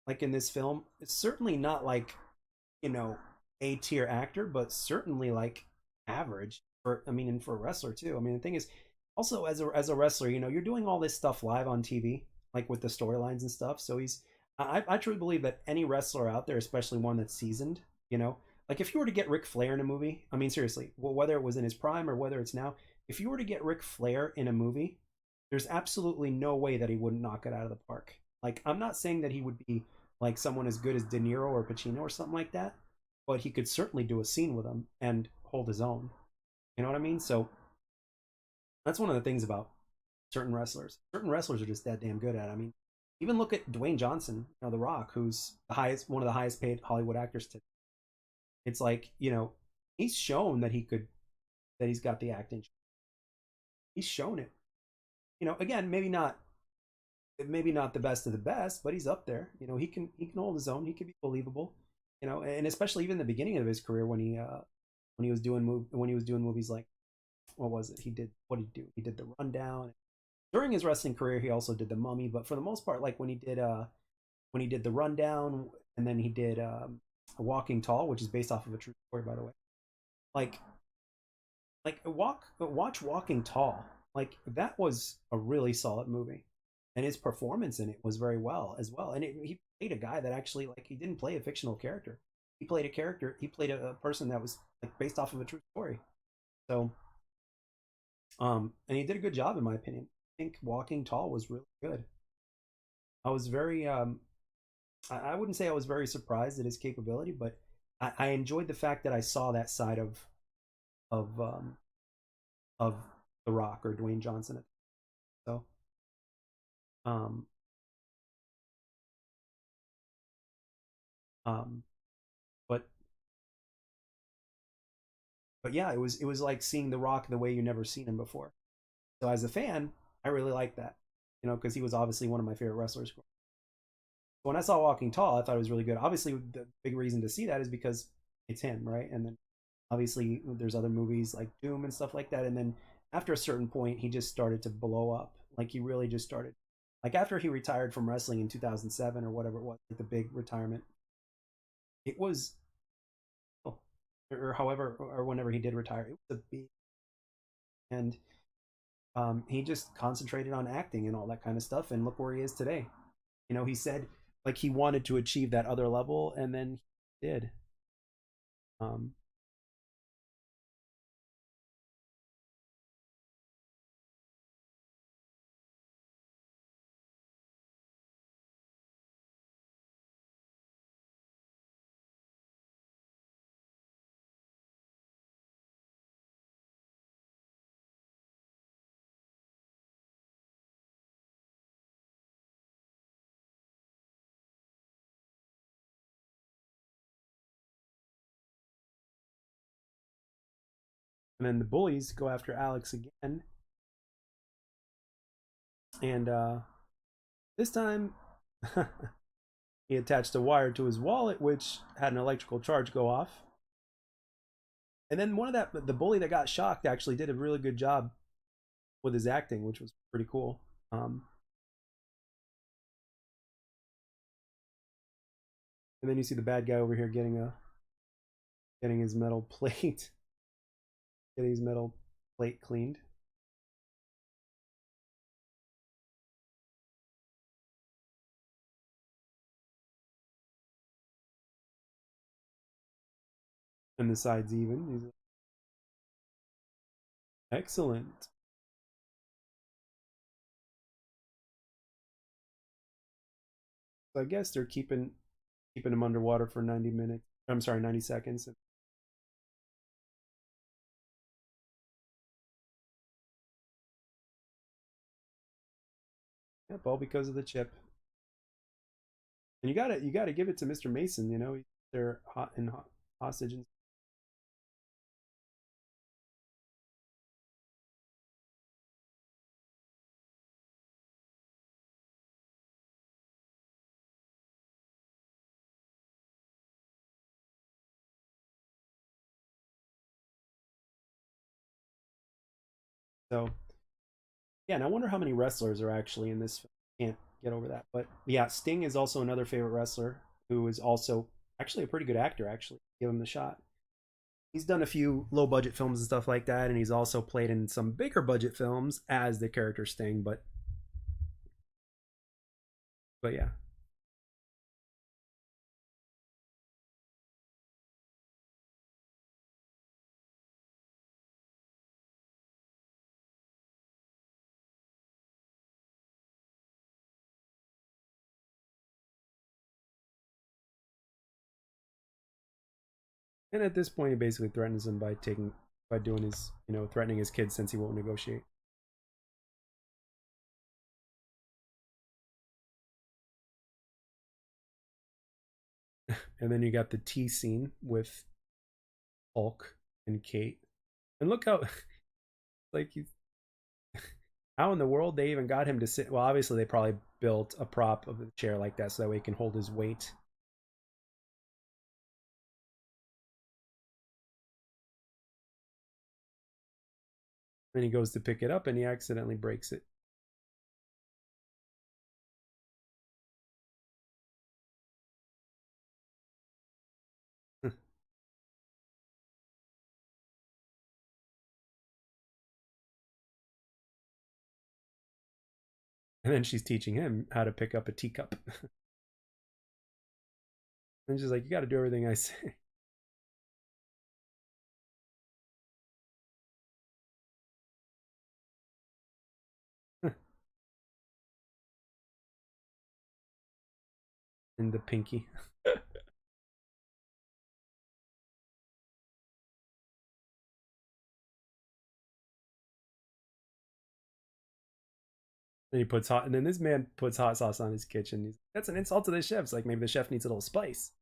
Speaker 1: like in this film, it's certainly not like you know A tier actor, but certainly like average for I mean, and for a wrestler too. I mean, the thing is, also as a wrestler, you're doing all this stuff live on TV, like with the storylines and stuff. So I truly believe that any wrestler out there, especially one that's seasoned, you know, like if you were to get Ric Flair in a movie, I mean, seriously, well, whether it was in his prime or whether it's now, if you were to get Ric Flair in a movie, there's absolutely no way that he wouldn't knock it out of the park. Like, I'm not saying that he would be like someone as good as De Niro or Pacino or something like that, but he could certainly do a scene with him and hold his own. You know what I mean? So that's one of the things about certain wrestlers. Certain wrestlers are just that damn good at it. I mean, even look at Dwayne Johnson, The Rock, who's one of the highest paid Hollywood actors today. It's like, he's shown that he's got the acting. He's shown it. Again, maybe not maybe not the best of the best, but he's up there. You know, he can hold his own. He can be believable. You know, and especially even the beginning of his career when he was doing movies like, what was it? What did he do? He did The Rundown. During his wrestling career, he also did The Mummy, but for the most part, like when he did The Rundown, and then he did Walking Tall, which is based off of a true story, by the way. Like watch Walking Tall. Like that was a really solid movie, and his performance in it was very well as well. And he played a guy that actually, like, he didn't play a fictional character. He played a character. He played a person that was like based off of a true story. So and he did a good job in my opinion. I think Walking Tall was really good. I was very I wouldn't say I was very surprised at his capability, but I enjoyed the fact that I saw that side of of The Rock or Dwayne Johnson. So um um but yeah, it was like seeing The Rock the way you never seen him before. So as a fan, I really liked that, you know, because he was obviously one of my favorite wrestlers. When I saw Walking Tall, I thought it was really good. Obviously, the big reason to see that is because it's him, right? And then obviously there's other movies like Doom and stuff like that. And then after a certain point, he just started to blow up. Like he really just started. Like after he retired from wrestling in 2007 or whatever it was, like the big retirement, it was, oh, or however, or whenever he did retire, it was a big, and he just concentrated on acting and all that kind of stuff. And look where he is today. You know, he said like he wanted to achieve that other level, and then he did. Um, and then the bullies go after Alex again, and this time he attached a wire to his wallet, which had an electrical charge go off. And then the bully that got shocked actually did a really good job with his acting, which was pretty cool. And then you see the bad guy over here getting his metal plate, getting his metal plate cleaned. And the side's even. He's like, excellent. So I guess they're keeping him underwater for 90 minutes. I'm sorry, 90 seconds. Yep, all because of the chip. And you gotta give it to Mr. Mason. You know, they're hot and hostage. And so yeah, and I wonder how many wrestlers are actually in this film. Can't get over that. But yeah, Sting is also another favorite wrestler who is also actually a pretty good actor. Actually, give him the shot. He's done a few low budget films and stuff like that, and he's also played in some bigger budget films as the character Sting. But yeah, and at this point, he basically threatens him by doing his, you know, threatening his kids since he won't negotiate. And then you got the tea scene with Hulk and Kate, and look how like How in the world they even got him to sit? Well, obviously they probably built a prop of a chair like that so that way he can hold his weight. Then he goes to pick it up and he accidentally breaks it. And then she's teaching him how to pick up a teacup. And she's like, "You got to do everything I say." And the pinky. And he puts hot, and then this man puts hot sauce on his kitchen. That's an insult to the chefs. Like maybe the chef needs a little spice.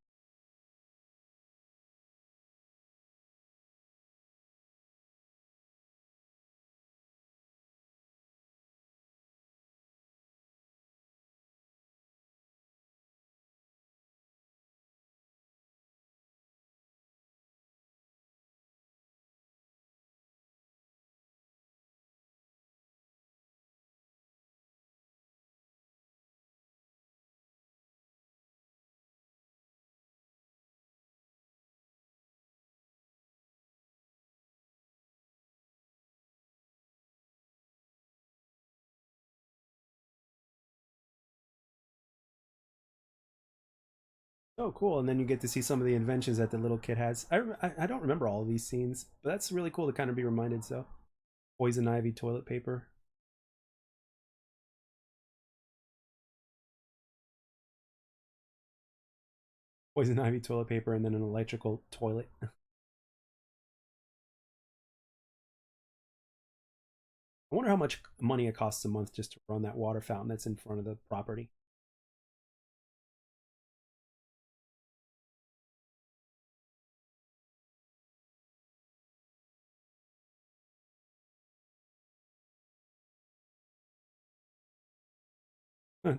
Speaker 1: Oh, cool! And then you get to see some of the inventions that the little kid has. I don't remember all of these scenes, but that's really cool to kind of be reminded. So, poison ivy toilet paper, poison ivy toilet paper, and then an electrical toilet. I wonder how much money it costs a month just to run that water fountain that's in front of the property.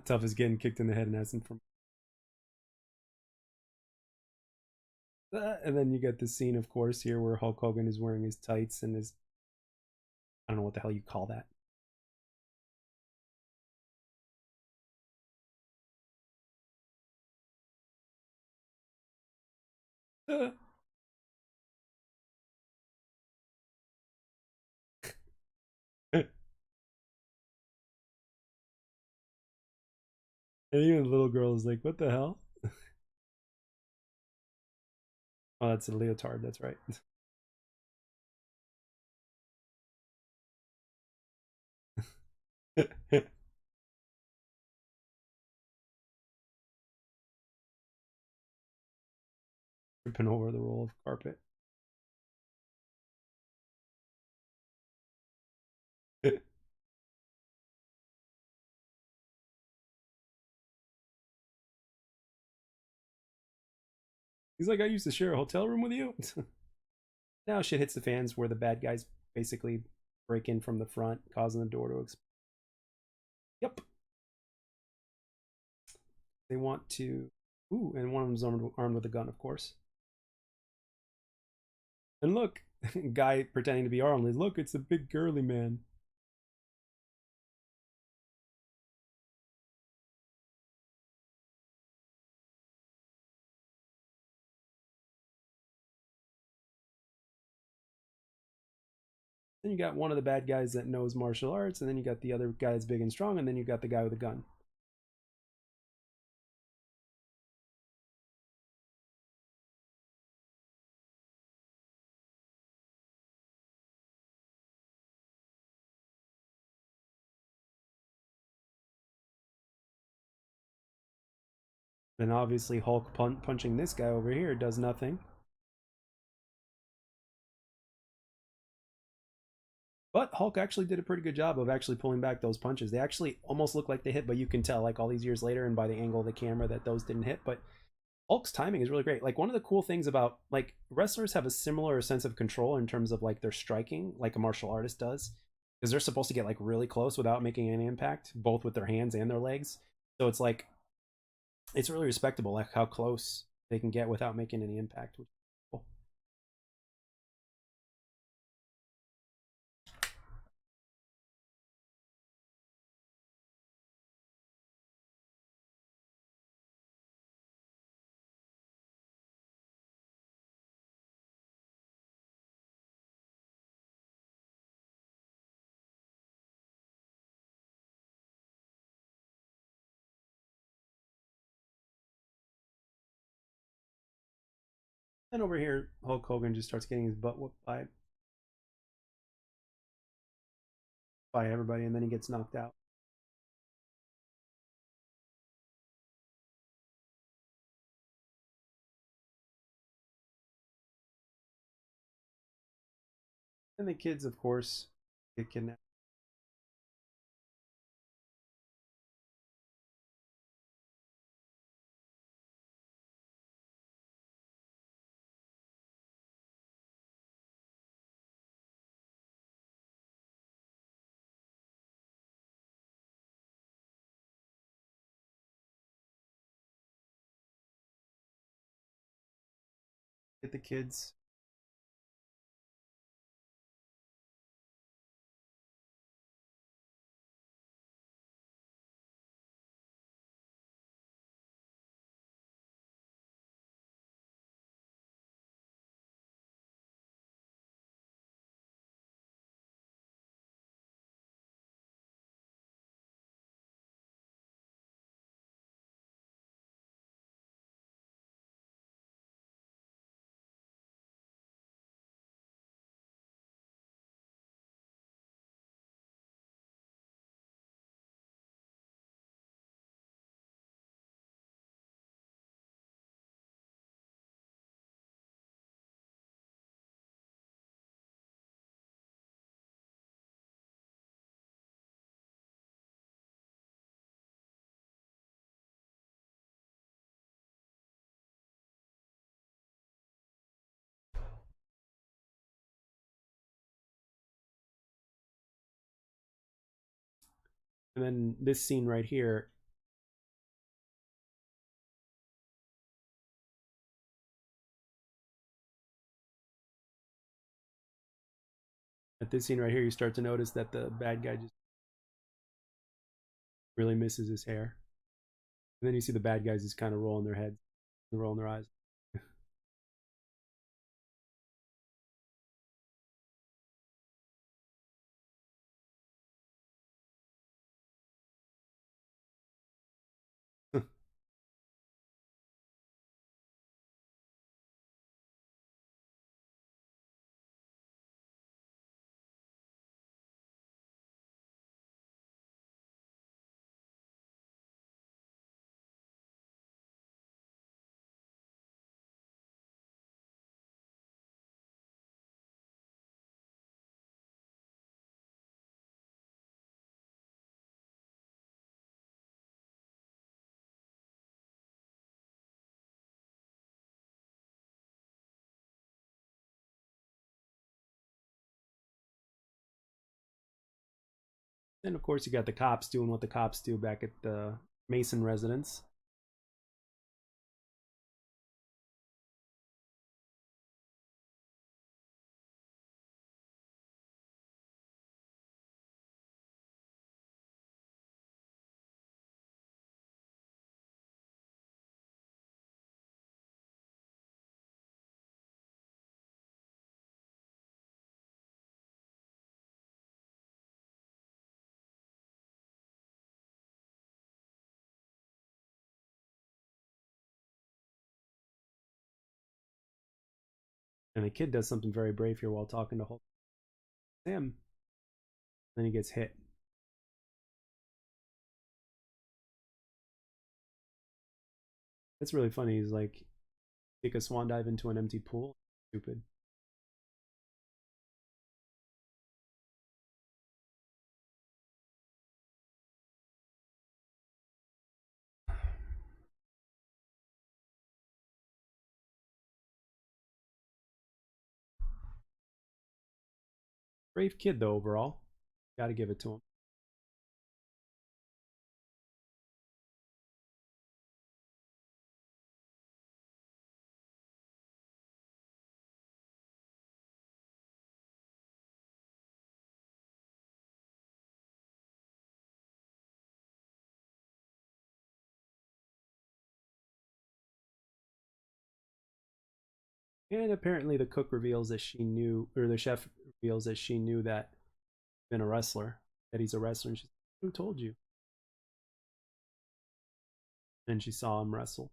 Speaker 1: Tough as getting kicked in the head and asking for. And then you get the scene, of course, here where Hulk Hogan is wearing his tights and his, I don't know what the hell you call that. And even the little girl is like, "What the hell?" Oh, that's a leotard. That's right. Tripping over the roll of carpet. He's like, "I used to share a hotel room with you." Now shit hits the fans where the bad guys basically break in from the front, causing the door to explode. Yep. They want to. Ooh, and one of them's armed with a gun, of course. And look, guy pretending to be armed. Look, it's a big girly man. Then you got one of the bad guys that knows martial arts, and then you got the other guy that's big and strong, and then you got the guy with a gun. Then obviously Hulk punching this guy over here does nothing. But Hulk actually did a pretty good job of actually pulling back those punches. They actually almost look like they hit, but you can tell like all these years later and by the angle of the camera that those didn't hit. But Hulk's timing is really great. Like one of the cool things about like wrestlers have a similar sense of control in terms of like their striking, like a martial artist does. because they're supposed to get like really close without making any impact, both with their hands and their legs. So it's like it's really respectable, like how close they can get without making any impact. Which is cool. And over here, Hulk Hogan just starts getting his butt whooped by everybody, and then he gets knocked out. And the kids, of course, get kidnapped. Get the kids. And then this scene right here, at this scene right here, you start to notice that the bad guy just really misses his hair. And then you see the bad guys just kind of rolling their heads, rolling their eyes. And of course, you got the cops doing what the cops do back at the Mason residence. And the kid does something very brave here while talking to Hulk. Sam. Then he gets hit. It's really funny. He's like, take a swan dive into an empty pool. Stupid. Brave kid, though, overall. Got to give it to him. And apparently, the cook reveals that she knew, or the chef reveals that she knew that he's been a wrestler, that he's a wrestler. And she's like, "Who told you?" And she saw him wrestle.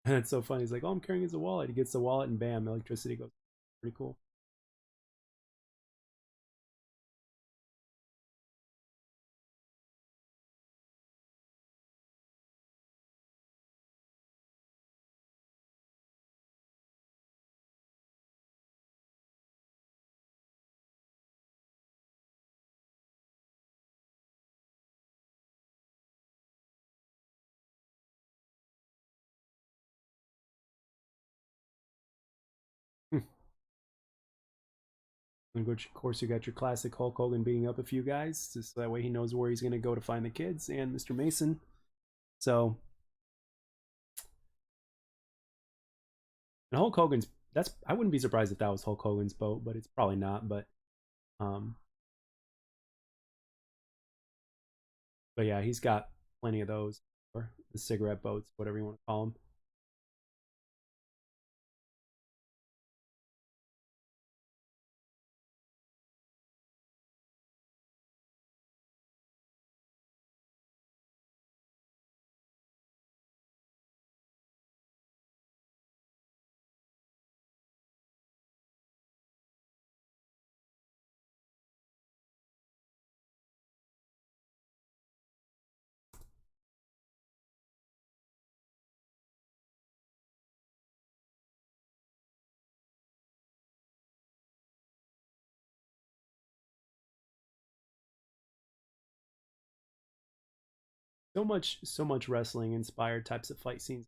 Speaker 1: And it's so funny. He's like, "Oh, I'm carrying his wallet." He gets the wallet, and bam, electricity goes. Pretty cool. And of course, you got your classic Hulk Hogan beating up a few guys, just so that way he knows where he's going to go to find the kids and Mr. Mason. So, and Hulk Hogan's, that's, I wouldn't be surprised if that was Hulk Hogan's boat, but it's probably not. Um, but yeah, he's got plenty of those, or the cigarette boats, whatever you want to call them. So much wrestling inspired types of fight scenes,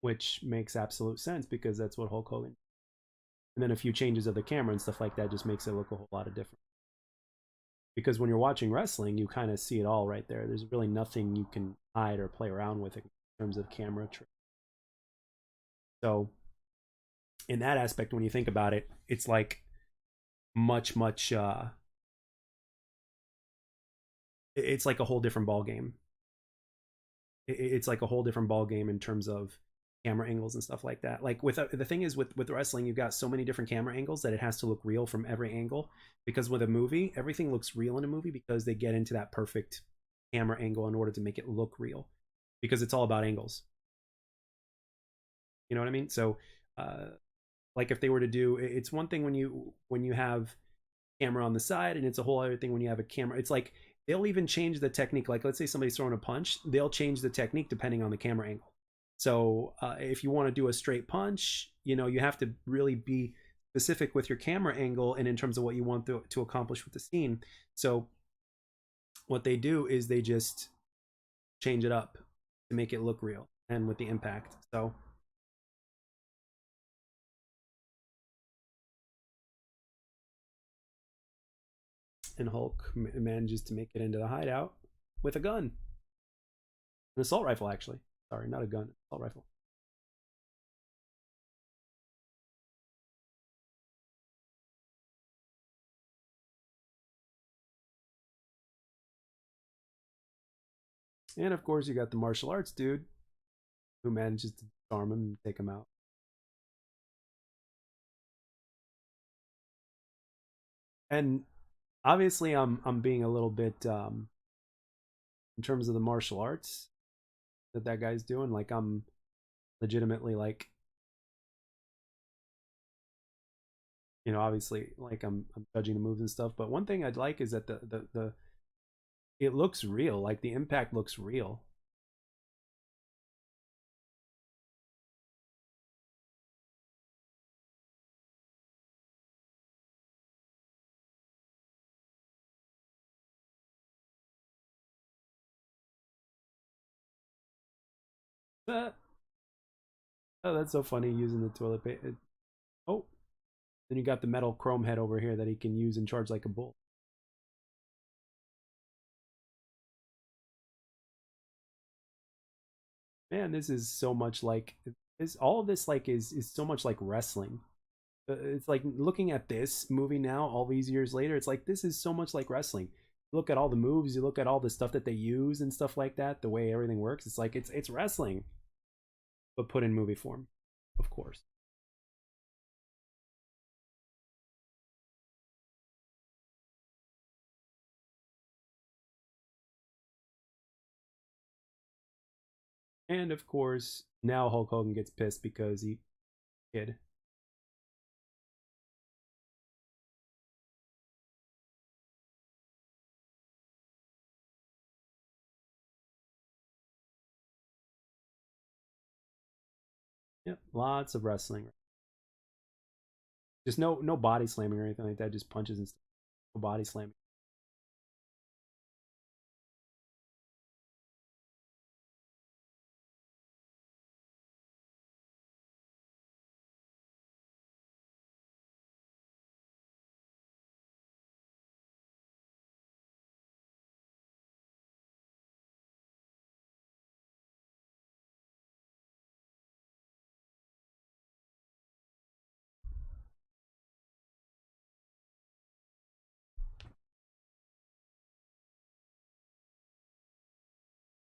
Speaker 1: which makes absolute sense because that's what Hulk Hogan. And then a few changes of the camera and stuff like that just makes it look a whole lot of different. Because when you're watching wrestling, you kind of see it all right there. There's really nothing you can hide or play around with in terms of camera trick. So in that aspect, when you think about it, it's like much it's like a whole different ball game. It's like a whole different ball game in terms of camera angles and stuff like that. Like with the thing is with wrestling, you've got so many different camera angles that it has to look real from every angle. Because with a movie, everything looks real in a movie because they get into that perfect camera angle in order to make it look real. Because it's all about angles. You know what I mean? So, uh, like if they were to do, it's one thing when you have camera on the side, and it's a whole other thing when you have a camera. It's like they'll even change the technique. Like let's say somebody's throwing a punch, they'll change the technique depending on the camera angle. So if you want to do a straight punch, you know, you have to really be specific with your camera angle and in terms of what you want to accomplish with the scene. So what they do is they just change it up to make it look real and with the impact. So and Hulk manages to make it into the hideout with a gun, an assault rifle actually. Sorry, not a gun, assault rifle. And of course, you got the martial arts dude who manages to disarm him and take him out. And obviously, I'm being a little bit in terms of the martial arts that guy's doing. Like I'm legitimately like Obviously, like I'm judging the moves and stuff. But one thing I'd like is that the it looks real. Like the impact looks real. Uh, oh, that's so funny using the toilet paper. Oh, then you got the metal chrome head over here that he can use and charge like a bull. Man, this is so much like this. All of this like is so much like wrestling. It's like looking at this movie now, all these years later. It's like this is so much like wrestling. You look at all the moves, you look at all the stuff that they use and stuff like that. The way everything works, it's like it's wrestling, but put in movie form, of course. And of course, now Hulk Hogan gets pissed because he kid. Yep, lots of wrestling. Just no body slamming or anything like that. Just punches and stuff. No body slamming.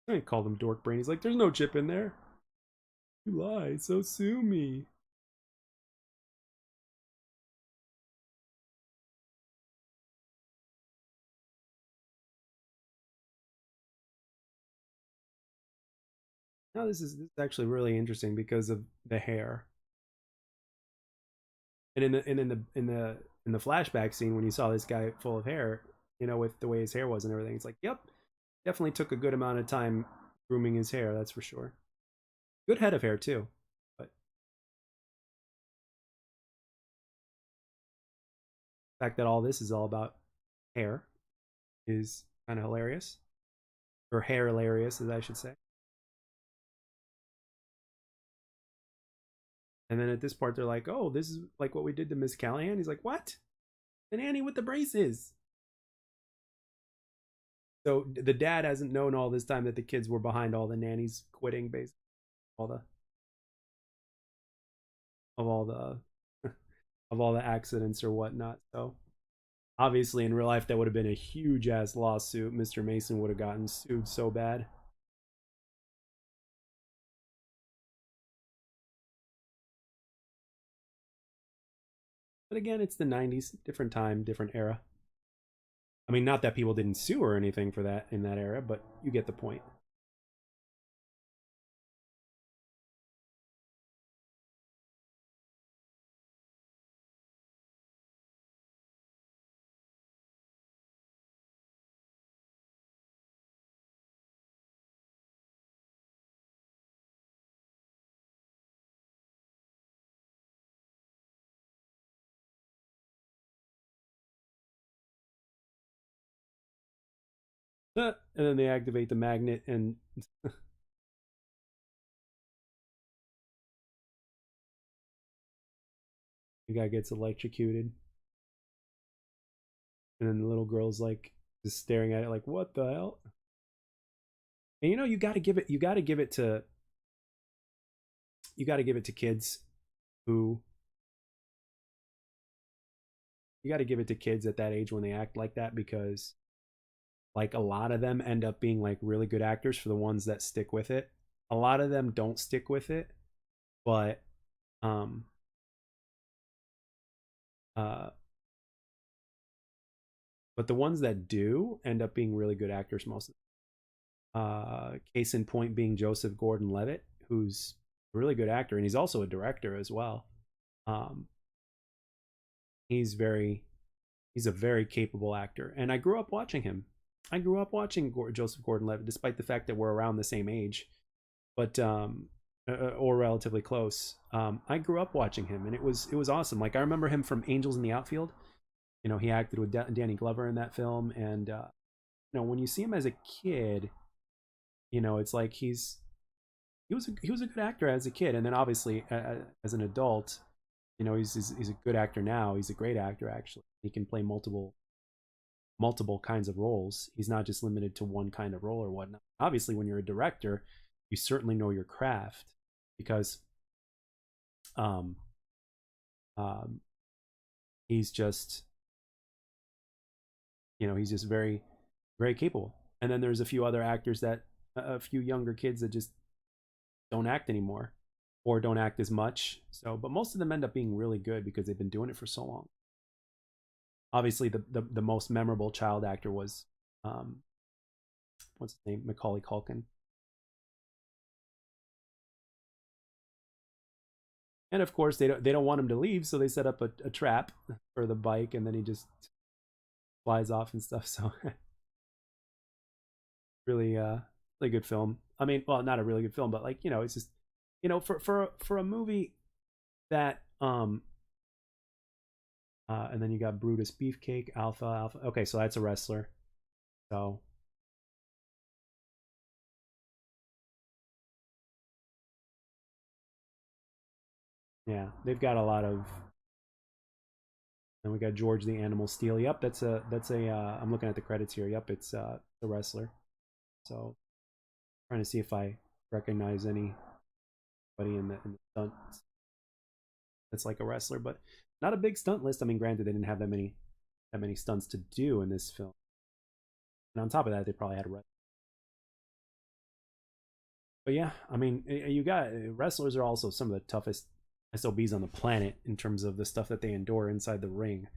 Speaker 1: I called him dork brain. He's like, there's no chip in there. You lie, so sue me. Now this is actually really interesting because of the hair. And in the flashback scene when you saw this guy full of hair, with the way his hair was and everything, it's like, yep, definitely took a good amount of time grooming his hair, that's for sure. Good head of hair too. But the fact that all this is all about hair is kind of hilarious. Or hair hilarious, as I should say. And then at this part, they're like, "Oh, this is like what we did to Miss Callahan." He's like, "What? The nanny with the braces." So the dad hasn't known all this time that the kids were behind all the nannies quitting, basically all the of all the of all the accidents or whatnot. So obviously, in real life, that would have been a huge ass lawsuit. Mr. Mason would have gotten sued so bad. But again, it's the '90s, different time, different era. I mean, not that people didn't sue or anything for that in that era, but you get the point. And then they activate the magnet, and the guy gets electrocuted. And then the little girl's like just staring at it, like, "What the hell?" And you got to give it. You got to give it to kids who you got to give it to kids at that age when they act like that, because like a lot of them end up being like really good actors for the ones that stick with it. A lot of them don't stick with it, but um uh but the ones that do end up being really good actors most of case in point being Joseph Gordon-Levitt, who's a really good actor, and he's also a director as well. um he's very he's a very capable actor, and I grew up watching him. I grew up watching Joseph Gordon-Levitt, despite the fact that we're around the same age, but or relatively close. I grew up watching him, and it was awesome. Like I remember him from Angels in the Outfield. You know, he acted with Danny Glover in that film, and you know, when you see him as a kid, you know, it's like he was a good actor as a kid, and then obviously as an adult, you know, he's a good actor now. He's a great actor actually. He can play multiple kinds of roles. He's not just limited to one kind of role or whatnot. Obviously, when you're a director, you certainly know your craft because um, um, he's just he's just very capable. And then there's a few other actors that a few younger kids that just don't act anymore or don't act as much. So, but most of them end up being really good because they've been doing it for so long. Obviously, the most memorable child actor was um, what's his name, Macaulay Culkin. And of course, they don't want him to leave, so they set up a trap for the bike, and then he just flies off and stuff. So really really good film. I mean, well, not a really good film, but like it's just for a movie that and then you got Brutus Beefcake, Alpha. Okay, so that's a wrestler. So yeah, they've got a lot of. And we got George the Animal Steel. Yep, that's a. I'm looking at the credits here. Yep, it's a wrestler. So trying to see if I recognize anybody in the stunt that's like a wrestler, but not a big stunt list. I mean, granted, they didn't have that many stunts to do in this film, and on top of that, they probably had a wrestler. But yeah, I mean, you got wrestlers are also some of the toughest SOBs on the planet in terms of the stuff that they endure inside the ring.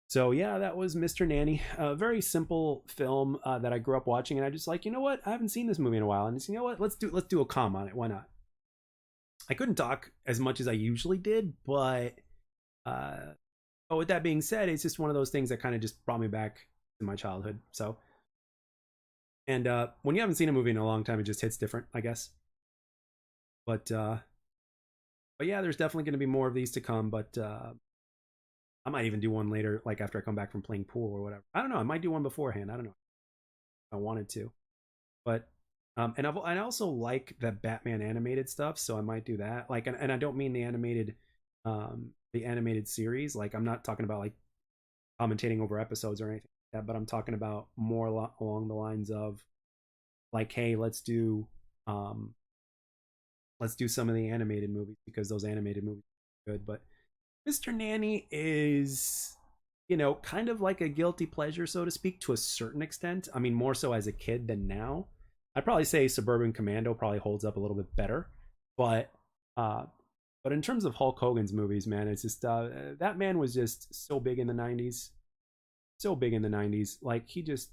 Speaker 1: So yeah, that was Mr. Nanny, a very simple film that I grew up watching, and I just like, you know what, I haven't seen this movie in a while, and just, you know what, let's do a comm on it. Why not? I couldn't talk as much as I usually did, uh, but with that being said, it's just one of those things that kind of just brought me back to my childhood. So, and when you haven't seen a movie in a long time, it just hits different, I guess. But yeah, there's definitely going to be more of these to come. But I might even do one later, like after I come back from playing pool or whatever. I don't know. I might do one beforehand. I don't know. If I wanted to, but I also like that Batman animated stuff, so I might do that. Like, and I don't mean the animated series. Like, I'm not talking about like commentating over episodes or anything like that, but I'm talking about more along the lines of like, hey, um let's do some of the animated movies because those animated movies are good. But Mr. Nanny is, kind of like a guilty pleasure, so to speak, to a certain extent. I mean, more so as a kid than now. I'd probably say Suburban Commando probably holds up a little bit better, but uh, but in terms of Hulk Hogan's movies, man, it's just that man was just so big in the '90s, so big in the '90s. Like he just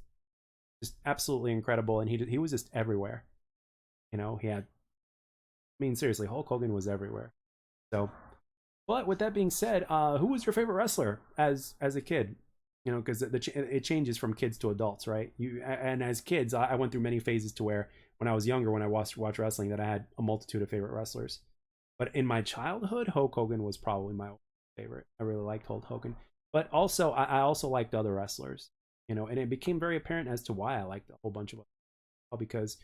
Speaker 1: absolutely incredible, and he was just everywhere. He had. I mean, seriously, Hulk Hogan was everywhere. So but with that being said, who was your favorite wrestler as a kid? Because it changes from kids to adults, right? And as kids, I went through many phases to where when I was younger, when I watched wrestling, that I had a multitude of favorite wrestlers. But in my childhood, Hulk Hogan was probably my favorite. I really liked Hulk Hogan, but also I also liked other wrestlers. And it became very apparent as to why I liked a whole bunch of them. Because,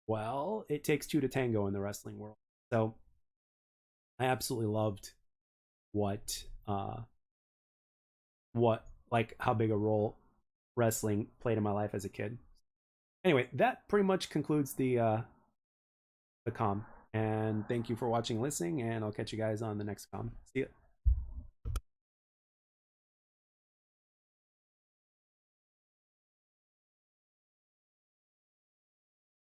Speaker 1: well, it takes two to tango in the wrestling world. So I absolutely loved what what like how big a role wrestling played in my life as a kid. Anyway, that pretty much concludes the comm. And thank you for watching and listening, and I'll catch you guys on the next comm. See ya.